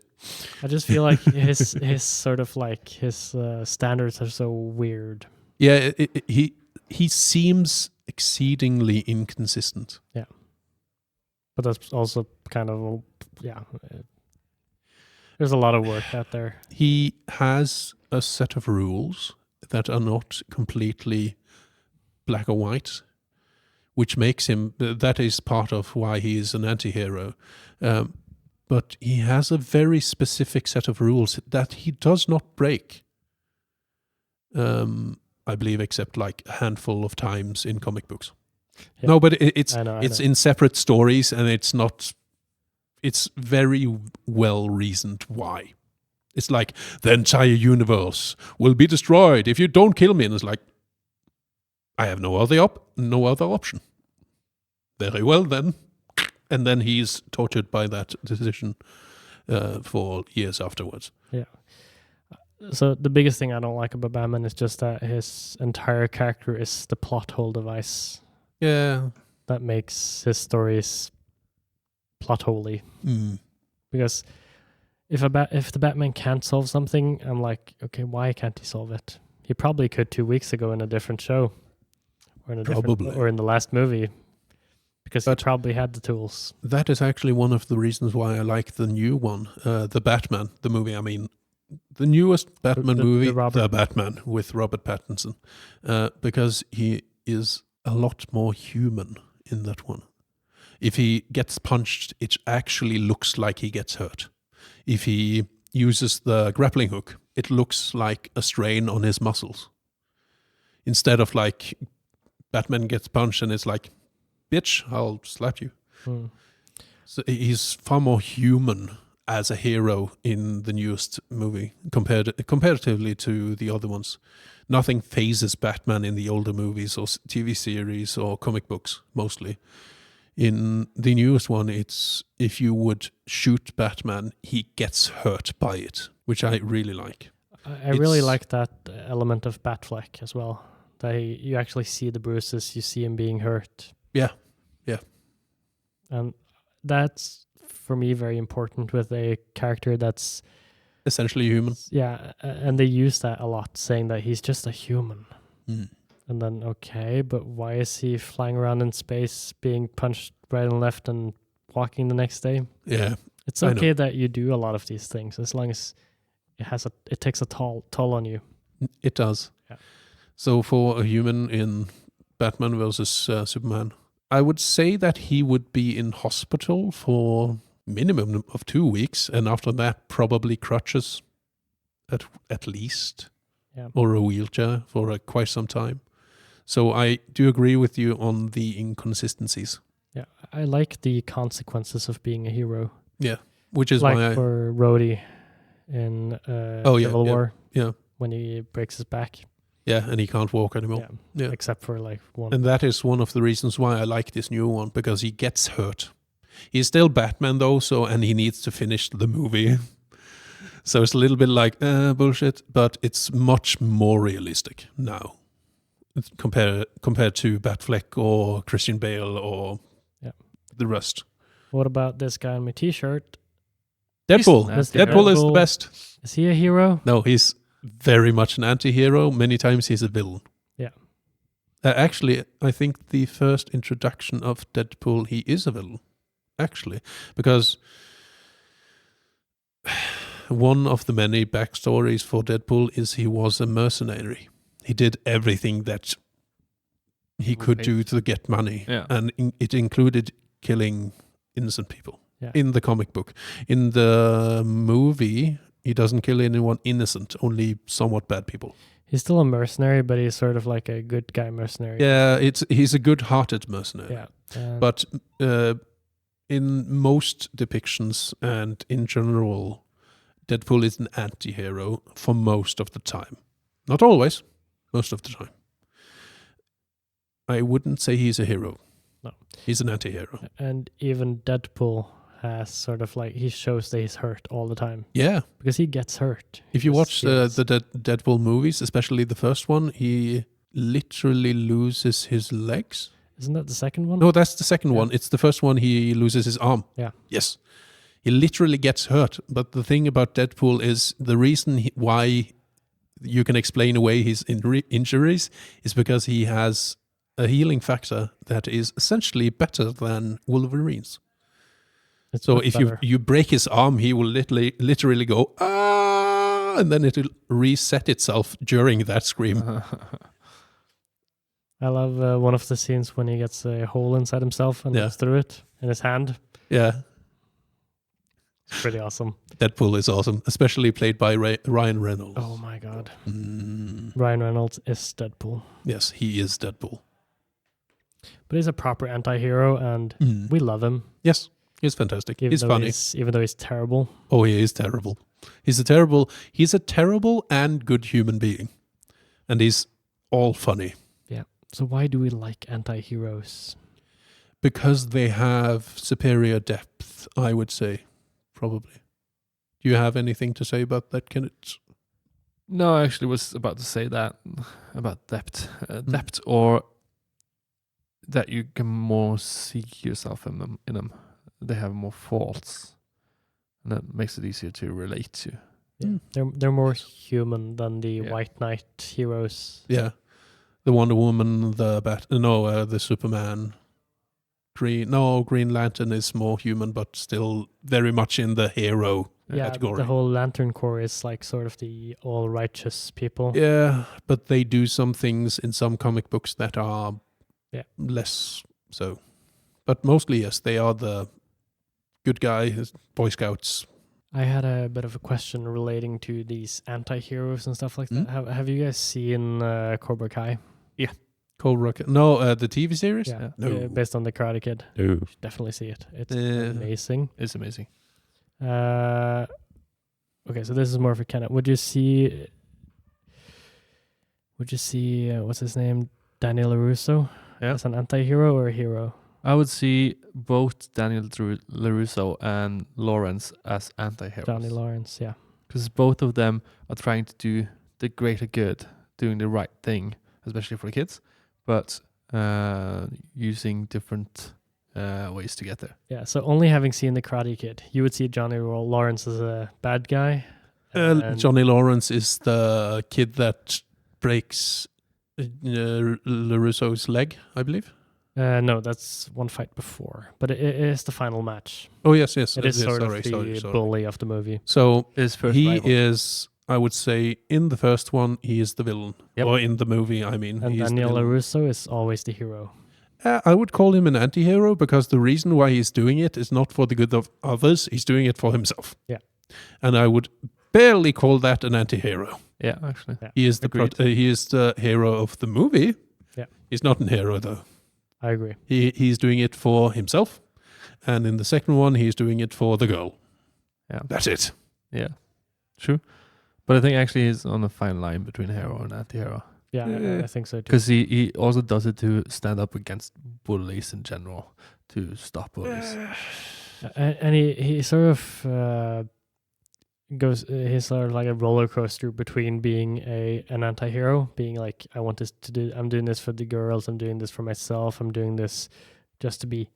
Speaker 1: I just feel like his sort of like his standards are so weird.
Speaker 2: Yeah, he seems exceedingly inconsistent.
Speaker 1: But that's also kind of, there's a lot of work out there.
Speaker 2: He has a set of rules that are not completely black or white, which makes him, that is part of why he is an anti-hero. But he has a very specific set of rules that he does not break. I believe, except like a handful of times in comic books.
Speaker 1: Yeah.
Speaker 2: No, but it's
Speaker 1: I know.
Speaker 2: in separate stories, and it's very well reasoned why. It's like the entire universe will be destroyed if you don't kill me, and it's like I have no other option. very well then. And then he's tortured by that decision for years afterwards.
Speaker 1: Yeah. So the biggest thing I don't like about Batman is just that his entire character is the plot hole device.
Speaker 2: Yeah.
Speaker 1: That makes his stories plot holey. Because if the Batman can't solve something, I'm like, okay, why can't he solve it? He probably could 2 weeks ago in a different show, or in the last movie, because he probably had the tools.
Speaker 2: That is actually one of the reasons why I like the new one, the Batman, the movie. I mean, the newest Batman movie, the Batman with Robert Pattinson, because he is a lot more human in that one. If he gets punched, it actually looks like he gets hurt. If he uses the grappling hook, it looks like a strain on his muscles. Instead of like Batman gets punched and it's like, bitch, I'll slap you. So he's far more human as a hero in the newest movie comparatively to the other ones. Nothing phases Batman in the older movies or TV series or comic books, mostly. In the newest one, it's if you would shoot Batman, he gets hurt by it, which I really like.
Speaker 1: I really like that element of Batfleck as well. That you actually see the bruises, you see him being hurt.
Speaker 2: Yeah.
Speaker 1: And that's, for me, very important with a character that's
Speaker 2: essentially human.
Speaker 1: Yeah, and they use that a lot, saying that he's just a human. And then, okay, but why is he flying around in space, being punched right and left and walking the next day?
Speaker 2: Yeah.
Speaker 1: It's okay that you do a lot of these things, as long as it takes a toll on you.
Speaker 2: It does.
Speaker 1: Yeah.
Speaker 2: So for a human in Batman versus Superman, I would say that he would be in hospital for minimum of 2 weeks, and after that probably crutches at least, or a wheelchair for quite some time. So I do agree with you on the inconsistencies.
Speaker 1: Yeah, I like the consequences of being a hero.
Speaker 2: Yeah, which is
Speaker 1: like
Speaker 2: why
Speaker 1: for Rodeo in Civil War.
Speaker 2: Yeah,
Speaker 1: when he breaks his back.
Speaker 2: Yeah, and he can't walk anymore.
Speaker 1: Yeah, except for like one.
Speaker 2: And that is one of the reasons why I like this new one, because he gets hurt. He's still Batman though, and he needs to finish the movie. So it's a little bit like bullshit, but it's much more realistic now compared to Batfleck or Christian Bale or the rest.
Speaker 1: What about this guy on my T-shirt?
Speaker 2: Deadpool. Deadpool is the best.
Speaker 1: Is he a hero?
Speaker 2: No, he's very much an anti-hero. Many times he's a villain.
Speaker 1: Yeah.
Speaker 2: Actually, I think the first introduction of Deadpool, he is a villain. Actually, because one of the many backstories for Deadpool is he was a mercenary. He did everything that he could do to get money.
Speaker 3: Yeah.
Speaker 2: And it included killing innocent people.
Speaker 1: Yeah.
Speaker 2: In the comic book. In the movie, he doesn't kill anyone innocent, only somewhat bad people.
Speaker 1: He's still a mercenary, but he's sort of like a good guy mercenary.
Speaker 2: Yeah, he's a good-hearted mercenary.
Speaker 1: Yeah.
Speaker 2: But in most depictions and in general, Deadpool is an anti-hero for most of the time. Not always, most of the time. I wouldn't say he's a hero.
Speaker 1: No.
Speaker 2: He's an anti-hero.
Speaker 1: And even Deadpool has sort of like, he shows that he's hurt all the time.
Speaker 2: Yeah.
Speaker 1: Because he gets hurt.
Speaker 2: If you watch the Deadpool movies, especially the first one, he literally loses his legs.
Speaker 1: Isn't that the second one?
Speaker 2: No, that's the second one. It's the first one he loses his arm.
Speaker 1: Yeah.
Speaker 2: Yes. He literally gets hurt. But the thing about Deadpool is the reason why you can explain away his injuries is because he has a healing factor that is essentially better than Wolverine's. So if you break his arm, he will literally go, ah, and then it will reset itself during that scream.
Speaker 1: I love one of the scenes when he gets a hole inside himself and goes through it in his hand.
Speaker 2: Yeah.
Speaker 1: It's pretty awesome.
Speaker 2: Deadpool is awesome, especially played by Ryan Reynolds.
Speaker 1: Oh my God. Ryan Reynolds is Deadpool.
Speaker 2: Yes, he is Deadpool.
Speaker 1: But he's a proper anti-hero and we love him.
Speaker 2: Yes, he's fantastic. He's funny.
Speaker 1: Even though he's terrible.
Speaker 2: Oh, he is terrible. He's a terrible and good human being. And he's all funny.
Speaker 1: Yeah. So why do we like anti-heroes?
Speaker 2: because they have superior depth, I would say, probably. Do you have anything to say about that, Kenneth?
Speaker 3: No, I actually was about to say that about depth, or that you can more see yourself in them. They have more faults, and that makes it easier to relate to.
Speaker 1: Yeah. They're more human than the White Knight heroes.
Speaker 2: Yeah, the Wonder Woman, the Superman. Green Lantern is more human, but still very much in the hero category.
Speaker 1: The whole Lantern Corps is like sort of the all righteous people.
Speaker 2: Yeah, but they do some things in some comic books that are less so. But mostly, yes, they are the good guy, Boy Scouts.
Speaker 1: I had a bit of a question relating to these anti-heroes and stuff like that. Have you guys seen Cobra Kai?
Speaker 2: Yeah. Cobra Kai. No, the TV series?
Speaker 1: Yeah.
Speaker 2: No.
Speaker 1: Based on the Karate Kid.
Speaker 2: No.
Speaker 1: You should definitely see it. It's amazing.
Speaker 3: It's amazing.
Speaker 1: Okay, so this is more for Kenneth. Would you see what's his name? Daniel LaRusso as an anti-hero or a hero?
Speaker 3: I would see both Daniel LaRusso and Lawrence as anti-heroes.
Speaker 1: Johnny Lawrence, yeah.
Speaker 3: Because both of them are trying to do the greater good, doing the right thing, especially for the kids, but using different ways to get there.
Speaker 1: Yeah, so only having seen the Karate Kid, you would see Johnny Lawrence as a bad guy.
Speaker 2: Johnny Lawrence is the kid that breaks LaRusso's leg, I believe.
Speaker 1: No, that's one fight before, but it is the final match.
Speaker 2: Oh, yes.
Speaker 1: It is sort of the bully of the movie.
Speaker 2: So
Speaker 3: he
Speaker 2: is, I would say, in the first one, he is the villain.
Speaker 3: Yep.
Speaker 2: Or in the movie, I mean.
Speaker 1: And Daniel LaRusso is always the hero.
Speaker 2: I would call him an anti-hero because the reason why he's doing it is not for the good of others. He's doing it for himself.
Speaker 1: Yeah.
Speaker 2: And I would barely call that an anti-hero.
Speaker 3: Yeah, actually.
Speaker 1: Yeah.
Speaker 2: He is the hero of the movie.
Speaker 1: Yeah.
Speaker 2: He's not a hero, though.
Speaker 1: I agree.
Speaker 2: He's doing it for himself. And in the second one, he's doing it for the girl.
Speaker 3: Yeah.
Speaker 2: That's it.
Speaker 3: Yeah. True. But I think actually he's on a fine line between hero and anti-hero.
Speaker 1: Yeah, I think so too.
Speaker 3: Because he also does it to stand up against bullies in general, to stop bullies.
Speaker 1: And he sort of he's sort of like a roller coaster between being an anti-hero, being like, I'm doing this for the girls, I'm doing this for myself, I'm doing this just to be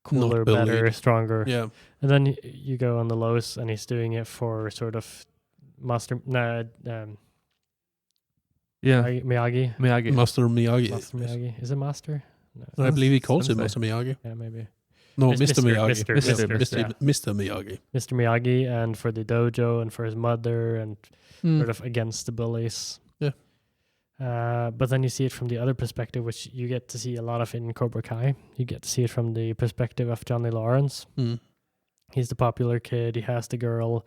Speaker 1: cooler, better, stronger.
Speaker 2: Yeah.
Speaker 1: And then you go on the lows and he's doing it for sort of Miyagi.
Speaker 2: Master Miyagi.
Speaker 1: Is it Master? No.
Speaker 2: I believe he calls him Master Miyagi.
Speaker 1: Yeah, maybe.
Speaker 2: No, Mr. Miyagi.
Speaker 3: Mr.
Speaker 2: Miyagi.
Speaker 1: Mr. Miyagi, and for the dojo and for his mother and sort of against the bullies.
Speaker 2: Yeah.
Speaker 1: But then you see it from the other perspective, which you get to see a lot of in Cobra Kai. You get to see it from the perspective of Johnny Lawrence. He's the popular kid. He has the girl.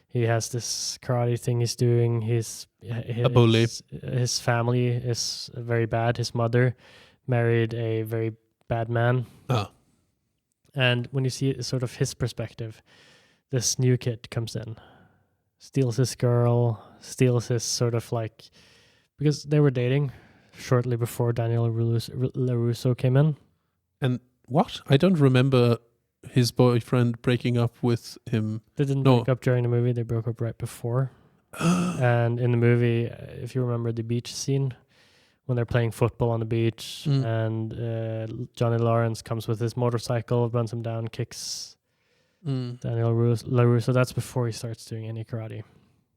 Speaker 1: He has this karate thing he's doing. He's a bully. His family is very bad. His mother married a very bad man.
Speaker 2: Oh.
Speaker 1: And when you see it, sort of his perspective, this new kid comes in, steals his girl, steals his sort of like, because they were dating shortly before Daniel LaRusso came in.
Speaker 2: And what? I don't remember his boyfriend breaking up with him.
Speaker 1: They didn't break up during the movie. They broke up right before. And in the movie, if you remember the beach scene, when they're playing football on the beach, and Johnny Lawrence comes with his motorcycle, runs him down, kicks Daniel LaRusso. That's before he starts doing any karate.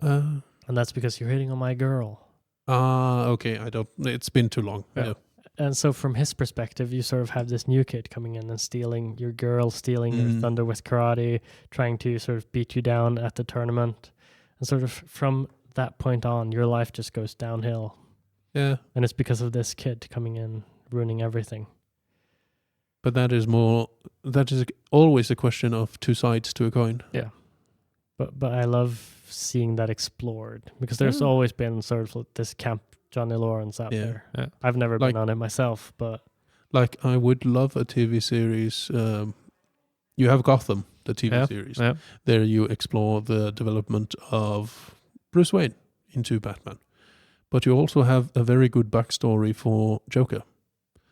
Speaker 1: And that's because you're hitting on my girl.
Speaker 2: Okay. It's been too long. Yeah.
Speaker 1: And so from his perspective, you sort of have this new kid coming in and stealing your girl, stealing your thunder with karate, trying to sort of beat you down at the tournament. And sort of from that point on, your life just goes downhill.
Speaker 2: Yeah.
Speaker 1: And it's because of this kid coming in, ruining everything.
Speaker 2: But that is always a question of two sides to a coin.
Speaker 1: Yeah. But I love seeing that explored, because there's always been sort of this camp Johnny Lawrence out there. Yeah. I've never been on it myself, but
Speaker 2: like I would love a TV series. You have Gotham, the TV series. Yeah. There you explore the development of Bruce Wayne into Batman. But you also have a very good backstory for Joker.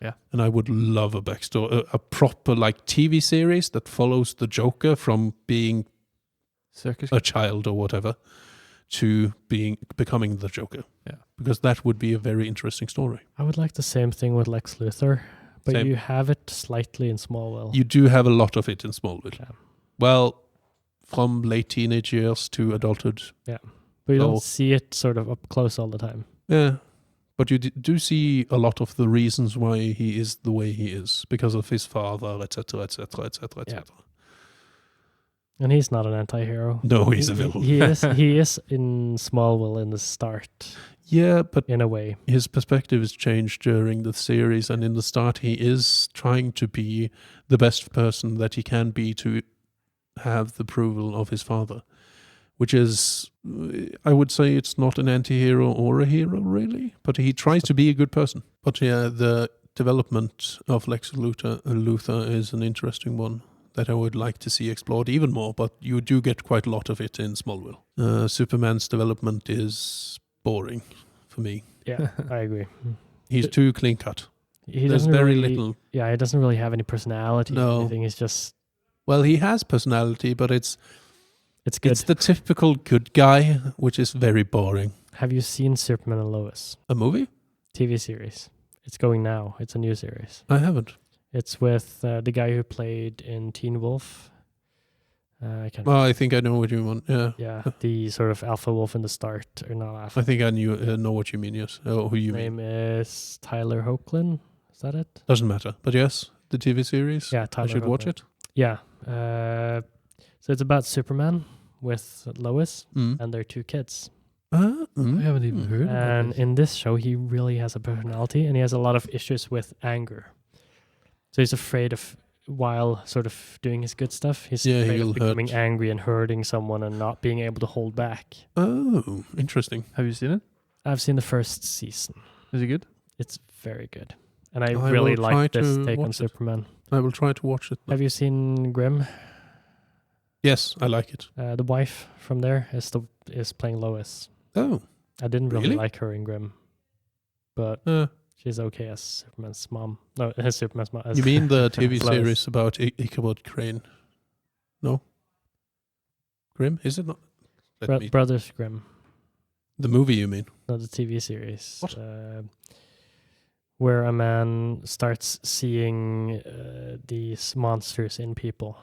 Speaker 3: Yeah.
Speaker 2: And I would love a backstory, a proper like TV series that follows the Joker from being
Speaker 3: Circus.
Speaker 2: a child or whatever to becoming the Joker.
Speaker 3: Yeah.
Speaker 2: Because that would be a very interesting story.
Speaker 1: I would like the same thing with Lex Luthor, but
Speaker 2: Same.
Speaker 1: you have it slightly in Smallville.
Speaker 2: You do have a lot of it in Smallville.
Speaker 1: Yeah.
Speaker 2: Well, from late teenage years to adulthood.
Speaker 1: But you don't see it sort of up close all the time.
Speaker 2: Yeah. But you do see a lot of the reasons why he is the way he is, because of his father, etc., etc., etc., etc.
Speaker 1: And he's not an anti-hero.
Speaker 2: No, he's a villain.
Speaker 1: He is in Smallville in the start.
Speaker 2: Yeah, but
Speaker 1: in a way,
Speaker 2: his perspective has changed during the series, and in the start he is trying to be the best person that he can be to have the approval of his father, which is, I would say it's not an anti-hero or a hero really, but he tries to be a good person. But yeah, the development of Lex Luthor is an interesting one that I would like to see explored even more, but you do get quite a lot of it in Smallville. Superman's development is boring for me.
Speaker 1: Yeah, I agree.
Speaker 2: He's too clean cut.
Speaker 1: There's very little. Yeah, he doesn't really have any personality.
Speaker 2: No.
Speaker 1: Or anything. He's just.
Speaker 2: Well, he has personality, but it's
Speaker 1: good.
Speaker 2: It's the typical good guy, which is very boring.
Speaker 1: Have you seen Superman and Lois?
Speaker 2: A movie?
Speaker 1: TV series. It's going now. It's a new series.
Speaker 2: I haven't.
Speaker 1: It's with the guy who played in Teen Wolf.
Speaker 2: I think I know what you want. Yeah.
Speaker 1: Yeah, the sort of alpha wolf in the start, or not alpha.
Speaker 2: I think I know what you mean. Yes. Who you
Speaker 1: His
Speaker 2: mean?
Speaker 1: name is Tyler Hoechlin. Is that it?
Speaker 2: Doesn't matter. But yes, the TV series.
Speaker 1: Yeah, Tyler
Speaker 2: I should watch it.
Speaker 1: Yeah. So it's about Superman with Lois and their 2 kids.
Speaker 3: I haven't even heard
Speaker 1: And
Speaker 3: of this.
Speaker 1: in this show, he really has a personality, and he has a lot of issues with anger. So he's afraid of, while sort of doing his good stuff, he's afraid of becoming angry and hurting someone and not being able to hold back.
Speaker 2: Oh, interesting.
Speaker 3: Have you seen it?
Speaker 1: I've seen the first season.
Speaker 3: Is it good?
Speaker 1: It's very good. And I really like this take on Superman.
Speaker 2: I will try to watch it.
Speaker 1: Have you seen Grimm?
Speaker 2: Yes, I like it.
Speaker 1: The wife from there is playing Lois.
Speaker 2: Oh.
Speaker 1: I didn't really
Speaker 2: Really?
Speaker 1: like her in Grimm, but she's okay as Superman's mom. No, as Superman's mom.
Speaker 2: You mean the TV
Speaker 1: Lois.
Speaker 2: series about Ichabod Crane? No? Grimm? Is it not?
Speaker 1: Brothers Grimm.
Speaker 2: The movie, you mean?
Speaker 1: No, the TV series.
Speaker 2: What?
Speaker 1: Where a man starts seeing these monsters in people.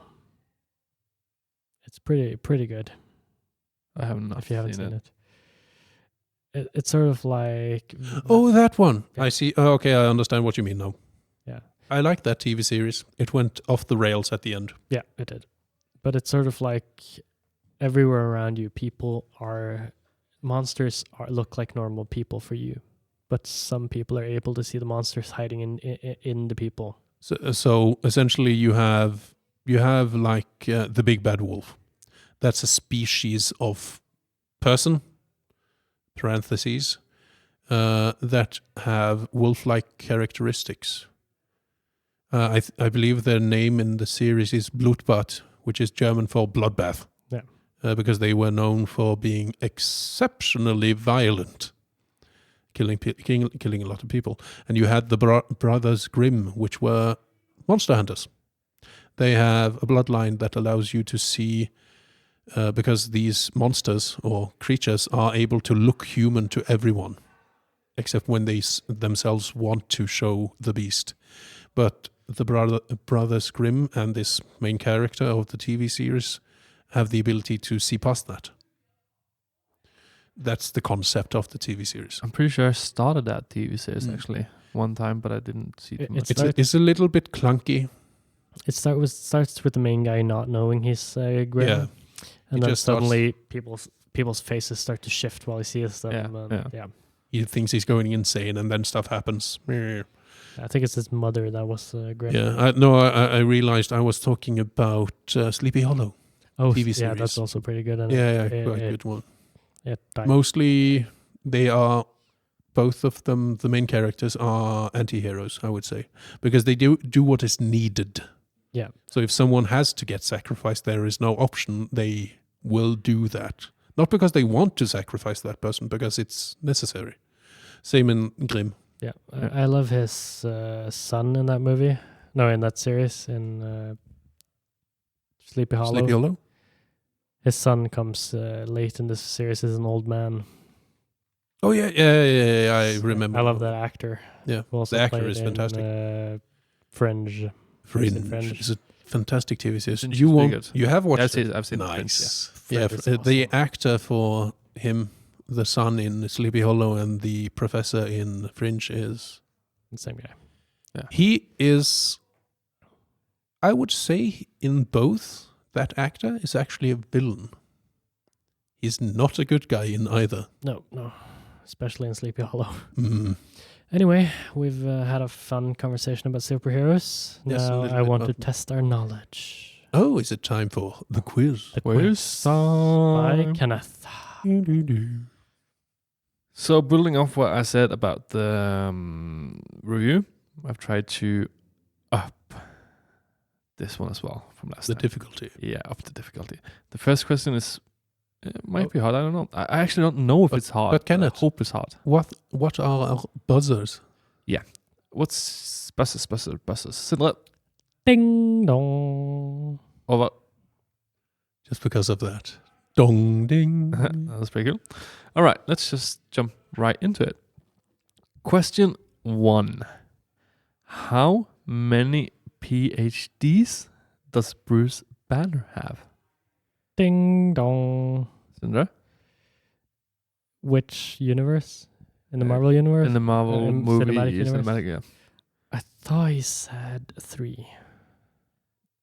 Speaker 1: It's pretty good.
Speaker 3: I have not
Speaker 1: if you haven't
Speaker 3: seen
Speaker 1: seen it. It's sort of like...
Speaker 2: Oh, that one.
Speaker 1: Yeah.
Speaker 2: I see. Oh, okay, I understand what you mean now.
Speaker 1: Yeah.
Speaker 2: I like that TV series. It went off the rails at the end.
Speaker 1: Yeah, it did. But it's sort of like everywhere around you, monsters look like normal people for you. But some people are able to see the monsters hiding in the people.
Speaker 2: So essentially you have like the big bad wolf. That's a species of person, parentheses, that have wolf-like characteristics. I believe their name in the series is Blutbad, which is German for bloodbath.
Speaker 1: Yeah.
Speaker 2: Because they were known for being exceptionally violent, killing a lot of people. And you had the brothers Grimm, which were monster hunters. They have a bloodline that allows you to see, because these monsters or creatures are able to look human to everyone, except when they themselves want to show the beast. But the brothers Grimm and this main character of the TV series have the ability to see past that. That's the concept of the TV series.
Speaker 3: I'm pretty sure I started that TV series actually one time, but I didn't see it.
Speaker 2: It's a little bit clunky.
Speaker 1: It starts with the main guy not knowing he's Grimm.
Speaker 2: Yeah.
Speaker 1: And then suddenly people's faces start to shift while he sees them.
Speaker 3: Yeah.
Speaker 2: He thinks he's going insane, and then stuff happens.
Speaker 1: I think it's his mother that was Grimm.
Speaker 2: Yeah. I realized I was talking about Sleepy Hollow.
Speaker 1: Oh,
Speaker 2: TV series.
Speaker 1: Yeah, that's also pretty good.
Speaker 2: Yeah, quite a good one.
Speaker 1: It
Speaker 2: Mostly, they are, both of them, the main characters are anti-heroes, I would say, because they do what is needed.
Speaker 1: Yeah.
Speaker 2: So if someone has to get sacrificed, there is no option. They will do that. Not because they want to sacrifice that person, because it's necessary. Same in Grimm.
Speaker 1: Yeah, I love his son in that movie. No, in that series, in Sleepy Hollow.
Speaker 2: Sleepy Hollow?
Speaker 1: His son comes late in this series as an old man.
Speaker 2: Oh, yeah, I remember.
Speaker 1: I love that actor.
Speaker 2: Yeah,
Speaker 1: Also
Speaker 2: the actor
Speaker 1: played
Speaker 2: is fantastic.
Speaker 1: In, Fringe.
Speaker 2: Fringe is a fantastic TV series.
Speaker 3: Fringe
Speaker 2: You
Speaker 3: is pretty
Speaker 2: won't.
Speaker 3: good.
Speaker 2: You have watched it?
Speaker 3: I've seen
Speaker 2: Nice.
Speaker 3: Fringe,
Speaker 2: Yeah,
Speaker 1: Fringe is
Speaker 2: the
Speaker 1: awesome.
Speaker 2: actor for him, the son in Sleepy Hollow and the professor in Fringe is...
Speaker 1: The same guy.
Speaker 3: Yeah.
Speaker 2: He is, I would say, in both, that actor is actually a villain. He's not a good guy in either.
Speaker 1: No. Especially in Sleepy Hollow.
Speaker 2: Mm.
Speaker 1: Anyway, we've had a fun conversation about superheroes.
Speaker 2: Yes, a
Speaker 1: Now
Speaker 2: little
Speaker 1: I
Speaker 2: bit
Speaker 1: want to
Speaker 2: about-
Speaker 1: test our knowledge.
Speaker 2: Oh, is it time for the quiz?
Speaker 1: The
Speaker 3: Quiz
Speaker 1: by
Speaker 3: time.
Speaker 1: Kenneth.
Speaker 3: So building off what I said about the review, I've tried to up this one as well from last
Speaker 2: The
Speaker 3: time.
Speaker 2: difficulty.
Speaker 3: Yeah, up the difficulty. The first question is, it might be hard. I don't know. I actually don't know if it's hard.
Speaker 2: but Kenneth-
Speaker 3: I hope it's hard.
Speaker 2: What are our buzzers?
Speaker 3: What's buses? Sindre,
Speaker 1: Ding dong.
Speaker 3: Åvar.
Speaker 2: Just because of that. Dong ding.
Speaker 3: That's pretty cool. All right, let's just jump right into it. Question 1. How many PhDs does Bruce Banner have?
Speaker 1: Ding dong.
Speaker 3: Sindre?
Speaker 1: Which universe? In the
Speaker 3: Uh,
Speaker 1: Marvel universe?
Speaker 3: In the Marvel movie,
Speaker 1: Cinematic universe?
Speaker 3: cinematic, yeah.
Speaker 1: I thought he said 3.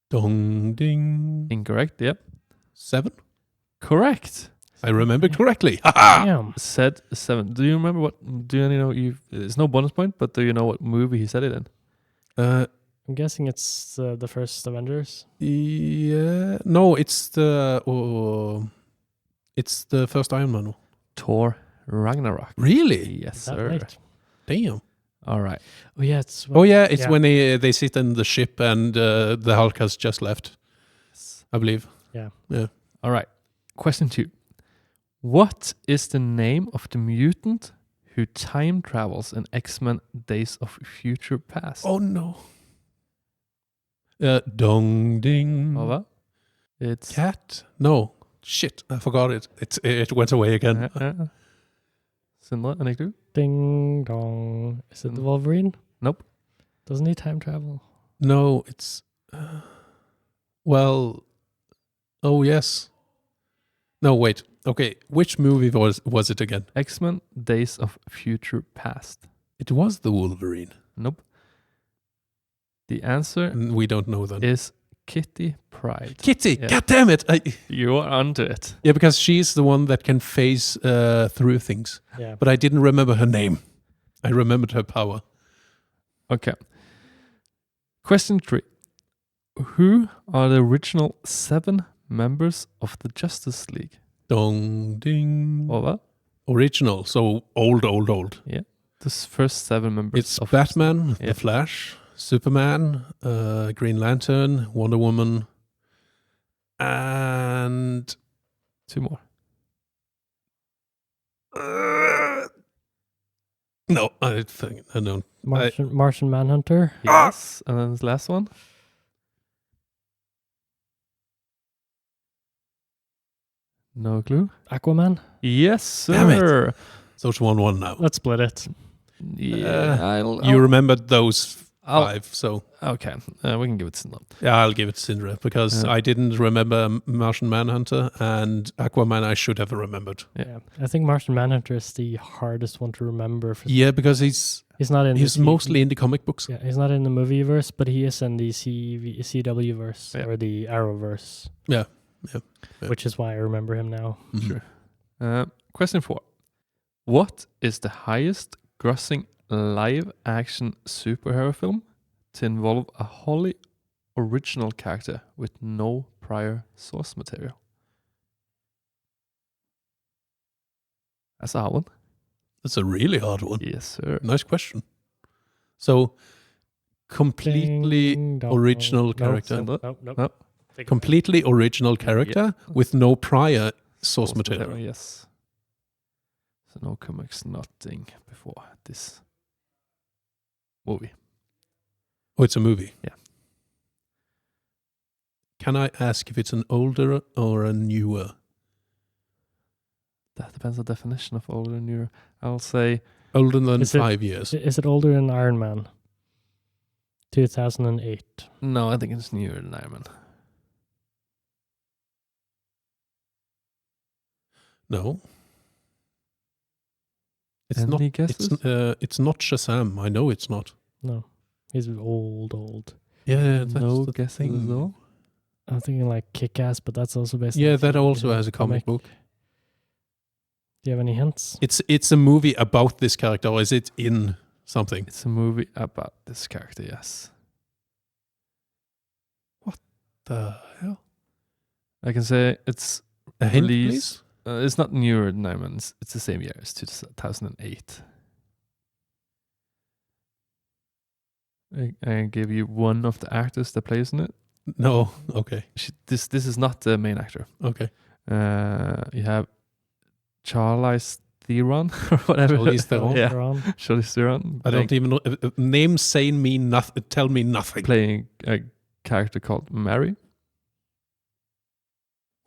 Speaker 2: Dong ding.
Speaker 3: Incorrect, yep.
Speaker 2: 7?
Speaker 3: Correct.
Speaker 2: I remembered correctly. Ha
Speaker 1: Damn.
Speaker 3: Said 7. Do you remember what? Do you know? It's no bonus point, but do you know what movie he said it in?
Speaker 1: I'm guessing it's the first Avengers.
Speaker 2: Yeah. No, it's the first Iron Man.
Speaker 3: Thor Ragnarok.
Speaker 2: Really?
Speaker 3: Yes,
Speaker 1: Is that
Speaker 3: sir.
Speaker 1: right?
Speaker 2: Damn.
Speaker 3: All right.
Speaker 1: Oh yeah, it's
Speaker 2: Oh yeah, it's when they sit in the ship and the Hulk has just left, I believe.
Speaker 3: All right. Question 2. What is the name of the mutant who time travels in X-Men Days of Future Past?
Speaker 2: Oh no. Dong ding.
Speaker 3: Åvar? It's
Speaker 2: Cat? No. Shit, I forgot it. It went away again.
Speaker 3: Sindre, any clue?
Speaker 1: Ding dong. Is it the Wolverine?
Speaker 3: Nope.
Speaker 1: Doesn't he time travel?
Speaker 2: No, it's well. Oh yes. No, wait. Okay, which movie was it again?
Speaker 3: X-Men Days of Future Past.
Speaker 2: It was the Wolverine.
Speaker 3: Nope. The answer
Speaker 2: We don't know then.
Speaker 3: is Kitty Pryde.
Speaker 2: Kitty,
Speaker 3: Yeah.
Speaker 2: God damn it!
Speaker 3: You are onto it.
Speaker 2: Yeah, because she's the one that can phase through things.
Speaker 1: Yeah.
Speaker 2: But I didn't remember her name. I remembered her power.
Speaker 3: Okay. Question 3. Who are the original 7 members of the Justice League?
Speaker 2: Dong ding.
Speaker 3: Åvar?
Speaker 2: Original, so old.
Speaker 3: The first 7 members.
Speaker 2: It's
Speaker 3: of
Speaker 2: Batman,
Speaker 3: Yeah.
Speaker 2: The Flash, Superman, Green Lantern, Wonder Woman, and
Speaker 3: 2 more.
Speaker 2: no, I think I don't.
Speaker 1: Martian Manhunter.
Speaker 3: Yes. And then the last one. No clue.
Speaker 1: Aquaman.
Speaker 3: Yes,
Speaker 2: Damn it.
Speaker 3: sir.
Speaker 2: So it's 1-1 now.
Speaker 1: Let's split it.
Speaker 3: Yeah.
Speaker 2: You remembered those
Speaker 3: I'll-
Speaker 2: 5, so
Speaker 3: Okay. We can give it Sindre.
Speaker 2: yeah, I'll give it to Sindre because I didn't remember Martian Manhunter and Aquaman. I should have remembered.
Speaker 3: Yeah.
Speaker 1: I think Martian Manhunter is the hardest one to remember.
Speaker 2: Yeah, because he's
Speaker 1: He's not in.
Speaker 2: mostly in the comic books.
Speaker 1: Yeah, he's not in the movieverse, but he is in the CW verse
Speaker 3: Yeah.
Speaker 1: or the Arrowverse.
Speaker 2: Yeah.
Speaker 1: Which is why I remember him now.
Speaker 2: Mhm.
Speaker 3: Sure. Question 4. What is the highest grossing live action superhero film to involve a wholly original character with no prior source material? That's a hard one.
Speaker 2: That's a really hard one.
Speaker 3: Yes, sir.
Speaker 2: Nice question. So, completely
Speaker 1: Ding dong.
Speaker 2: original
Speaker 1: No,
Speaker 2: character.
Speaker 1: Nope.
Speaker 3: No.
Speaker 1: Take it
Speaker 2: Completely original character with no prior source material.
Speaker 3: Yes. So no comics, nothing before this. movie.
Speaker 2: Oh, it's a movie?
Speaker 3: Yeah.
Speaker 2: Can I ask if it's an older or a newer?
Speaker 3: That depends on the definition of older and newer. I'll say...
Speaker 2: Older than 5 years.
Speaker 1: Is it older than Iron Man? 2008.
Speaker 3: No, I think it's newer than Iron Man.
Speaker 2: No. It's
Speaker 3: Any
Speaker 2: not.
Speaker 3: guesses?
Speaker 2: It's not Shazam. I know it's not.
Speaker 1: No. He's old.
Speaker 2: Yeah, that's
Speaker 3: no
Speaker 2: the
Speaker 3: guesses
Speaker 2: thing.
Speaker 3: at all?
Speaker 1: I'm thinking like Kick-Ass, but that's also based
Speaker 2: Yeah,
Speaker 1: on
Speaker 2: that also has a comic book.
Speaker 1: Do you have any hints?
Speaker 2: It's a movie about this character, or is it in something?
Speaker 3: It's a movie about this character, yes.
Speaker 2: The hell?
Speaker 3: I can say it's
Speaker 2: A hint,
Speaker 3: released.
Speaker 2: please?
Speaker 3: It's not newer than Iron Man. It's the same year. It's 2008. I give you one of the actors that plays in it.
Speaker 2: No. Okay.
Speaker 3: This is not the main actor.
Speaker 2: Okay.
Speaker 3: You have Charlize Theron or whatever.
Speaker 2: Charlize Theron.
Speaker 3: Yeah,
Speaker 1: Theron.
Speaker 3: Charlize Theron.
Speaker 2: I don't even know. Names saying me nothing. Tell me nothing.
Speaker 3: Playing a character called Mary.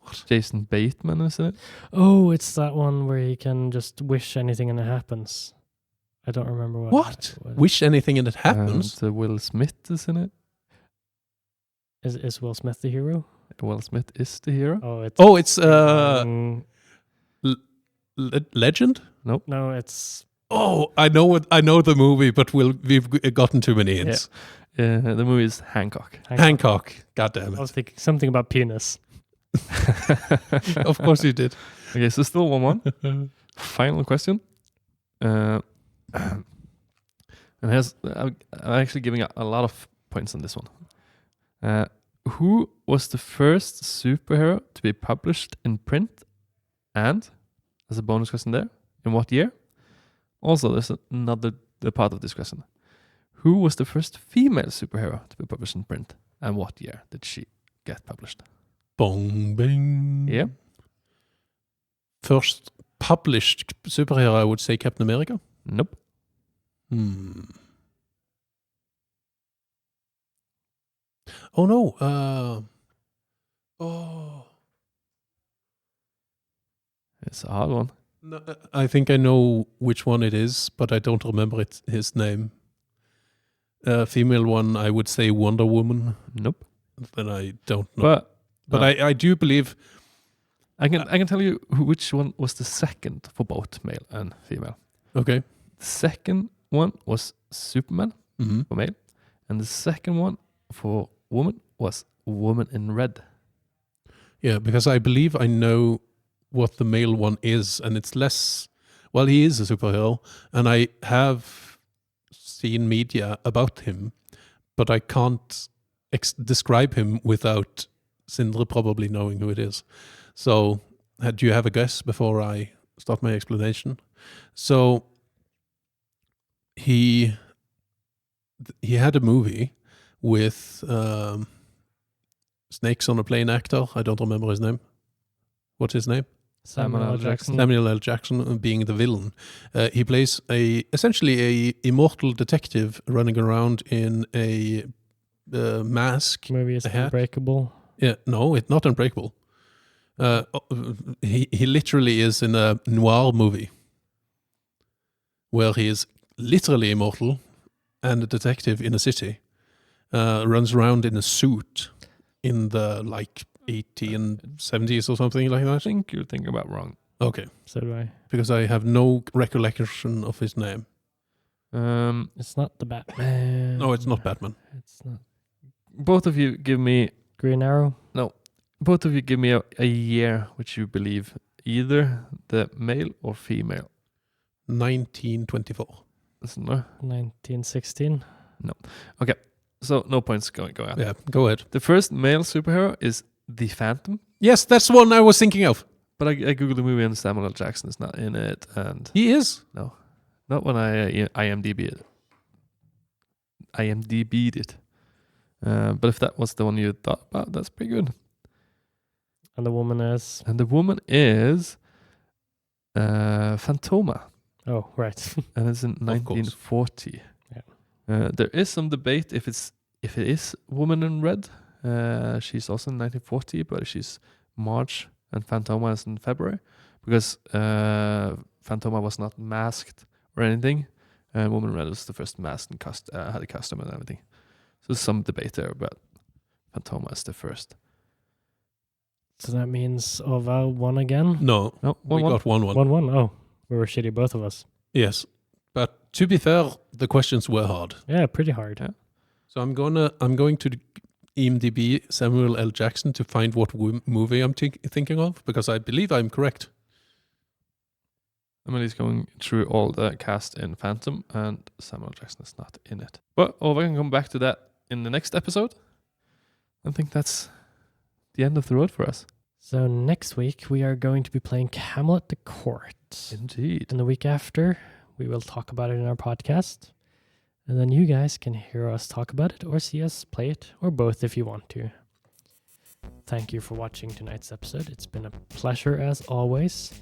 Speaker 2: What?
Speaker 3: Jason Bateman is in it.
Speaker 1: Oh, it's that one where he can just wish anything and it happens. I don't remember what.
Speaker 2: Wish anything and it happens.
Speaker 3: Will Smith is in it.
Speaker 1: Is Will Smith the hero?
Speaker 3: Will Smith is the hero.
Speaker 2: It's Legend.
Speaker 3: Nope.
Speaker 1: No, it's
Speaker 2: Oh, I know the movie, but we've gotten too many hints.
Speaker 3: Yeah. The movie is Hancock.
Speaker 2: Hancock. God damn
Speaker 1: I was
Speaker 2: it!
Speaker 1: thinking something about penis.
Speaker 2: Of course you did.
Speaker 3: Okay, so still 1-1. Final question. And I'm actually giving a lot of points on this one. Who was the first superhero to be published in print? And, as a bonus question there, in what year? Also, there's another part of this question. Who was the first female superhero to be published in print? And what year did she get published?
Speaker 2: Bong bing.
Speaker 3: Yeah.
Speaker 2: First published superhero, I would say Captain America.
Speaker 3: Nope.
Speaker 2: Oh no.
Speaker 3: It's a hard one.
Speaker 2: No, I think I know which one it is, but I don't remember his name. Female one, I would say Wonder Woman.
Speaker 3: Nope.
Speaker 2: Then I don't know. But I do believe
Speaker 3: I can tell you which one was the second for both male and female.
Speaker 2: Okay.
Speaker 3: The second one was Superman for male, and the second one for woman was Woman in Red.
Speaker 2: Yeah, because I believe I know what the male one is, and it's less. Well, he is a superhero, and I have seen media about him, but I can't describe him without Sindre probably knowing who it is. So, do you have a guess before I start my explanation? So, he had a movie with Snakes on a Plane actor. I don't remember his name. What's his name?
Speaker 1: Samuel L. Jackson.
Speaker 2: Samuel L. Jackson being the villain. He plays essentially a immortal detective running around in a mask.
Speaker 1: Movie is Unbreakable.
Speaker 2: Yeah, no, it's not Unbreakable. He literally is in a noir movie where he is literally immortal and a detective in a city. Runs around in a suit in the 1870s or something like that.
Speaker 3: I think you're thinking about wrong.
Speaker 2: Okay.
Speaker 1: So do I.
Speaker 2: Because I have no recollection of his name.
Speaker 1: It's not the Batman.
Speaker 2: No, it's not Batman.
Speaker 1: It's not.
Speaker 3: Both of you give me
Speaker 1: Green Arrow?
Speaker 3: No. Both of you give me a year which you believe either the male or female.
Speaker 2: 1924.
Speaker 3: No.
Speaker 1: 1916?
Speaker 3: No. Okay. So no points going out.
Speaker 2: Yeah, go ahead.
Speaker 3: The first male superhero is the Phantom.
Speaker 2: Yes, that's the one I was thinking of.
Speaker 3: But I googled the movie and Samuel L. Jackson is not in it, and
Speaker 2: He is.
Speaker 3: no, not when I IMDb'd it. IMDb'd it. But if that was the one you thought about, that's pretty good.
Speaker 1: And the woman is?
Speaker 3: And the woman is Phantoma.
Speaker 1: Oh, right.
Speaker 3: And it's in 1940.
Speaker 1: Yeah.
Speaker 3: There is some debate if it is Woman in Red. She's also in 1940, but she's March and Phantoma is in February, because Phantoma was not masked or anything, and Woman in Red was the first masked and had a costume and everything. So there's some debate there, but Phantoma is the first.
Speaker 1: So that means Åvar won again?
Speaker 2: No, we got 1-1.
Speaker 1: 1-1. Oh, we were shitty, both of us.
Speaker 2: Yes, but to be fair, the questions were hard.
Speaker 1: Yeah, pretty hard.
Speaker 3: Yeah.
Speaker 2: So I'm going to IMDb Samuel L. Jackson to find what movie I'm thinking of, because I believe I'm correct.
Speaker 3: Emily's going through all the cast in Phantom, and Samuel Jackson is not in it. But we can come back to that in the next episode. I think that's the end of the road for us.
Speaker 1: So next week we are going to be playing Camelot the Court.
Speaker 3: Indeed.
Speaker 1: And the week after, we will talk about it in our podcast. And then you guys can hear us talk about it or see us play it, or both if you want to. Thank you for watching tonight's episode. It's been a pleasure as always.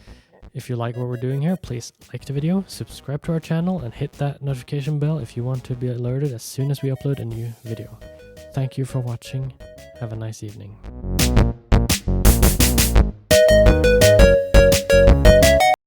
Speaker 1: If you like what we're doing here, please like the video, subscribe to our channel, and hit that notification bell if you want to be alerted as soon as we upload a new video. Thank you for watching. Have a nice evening.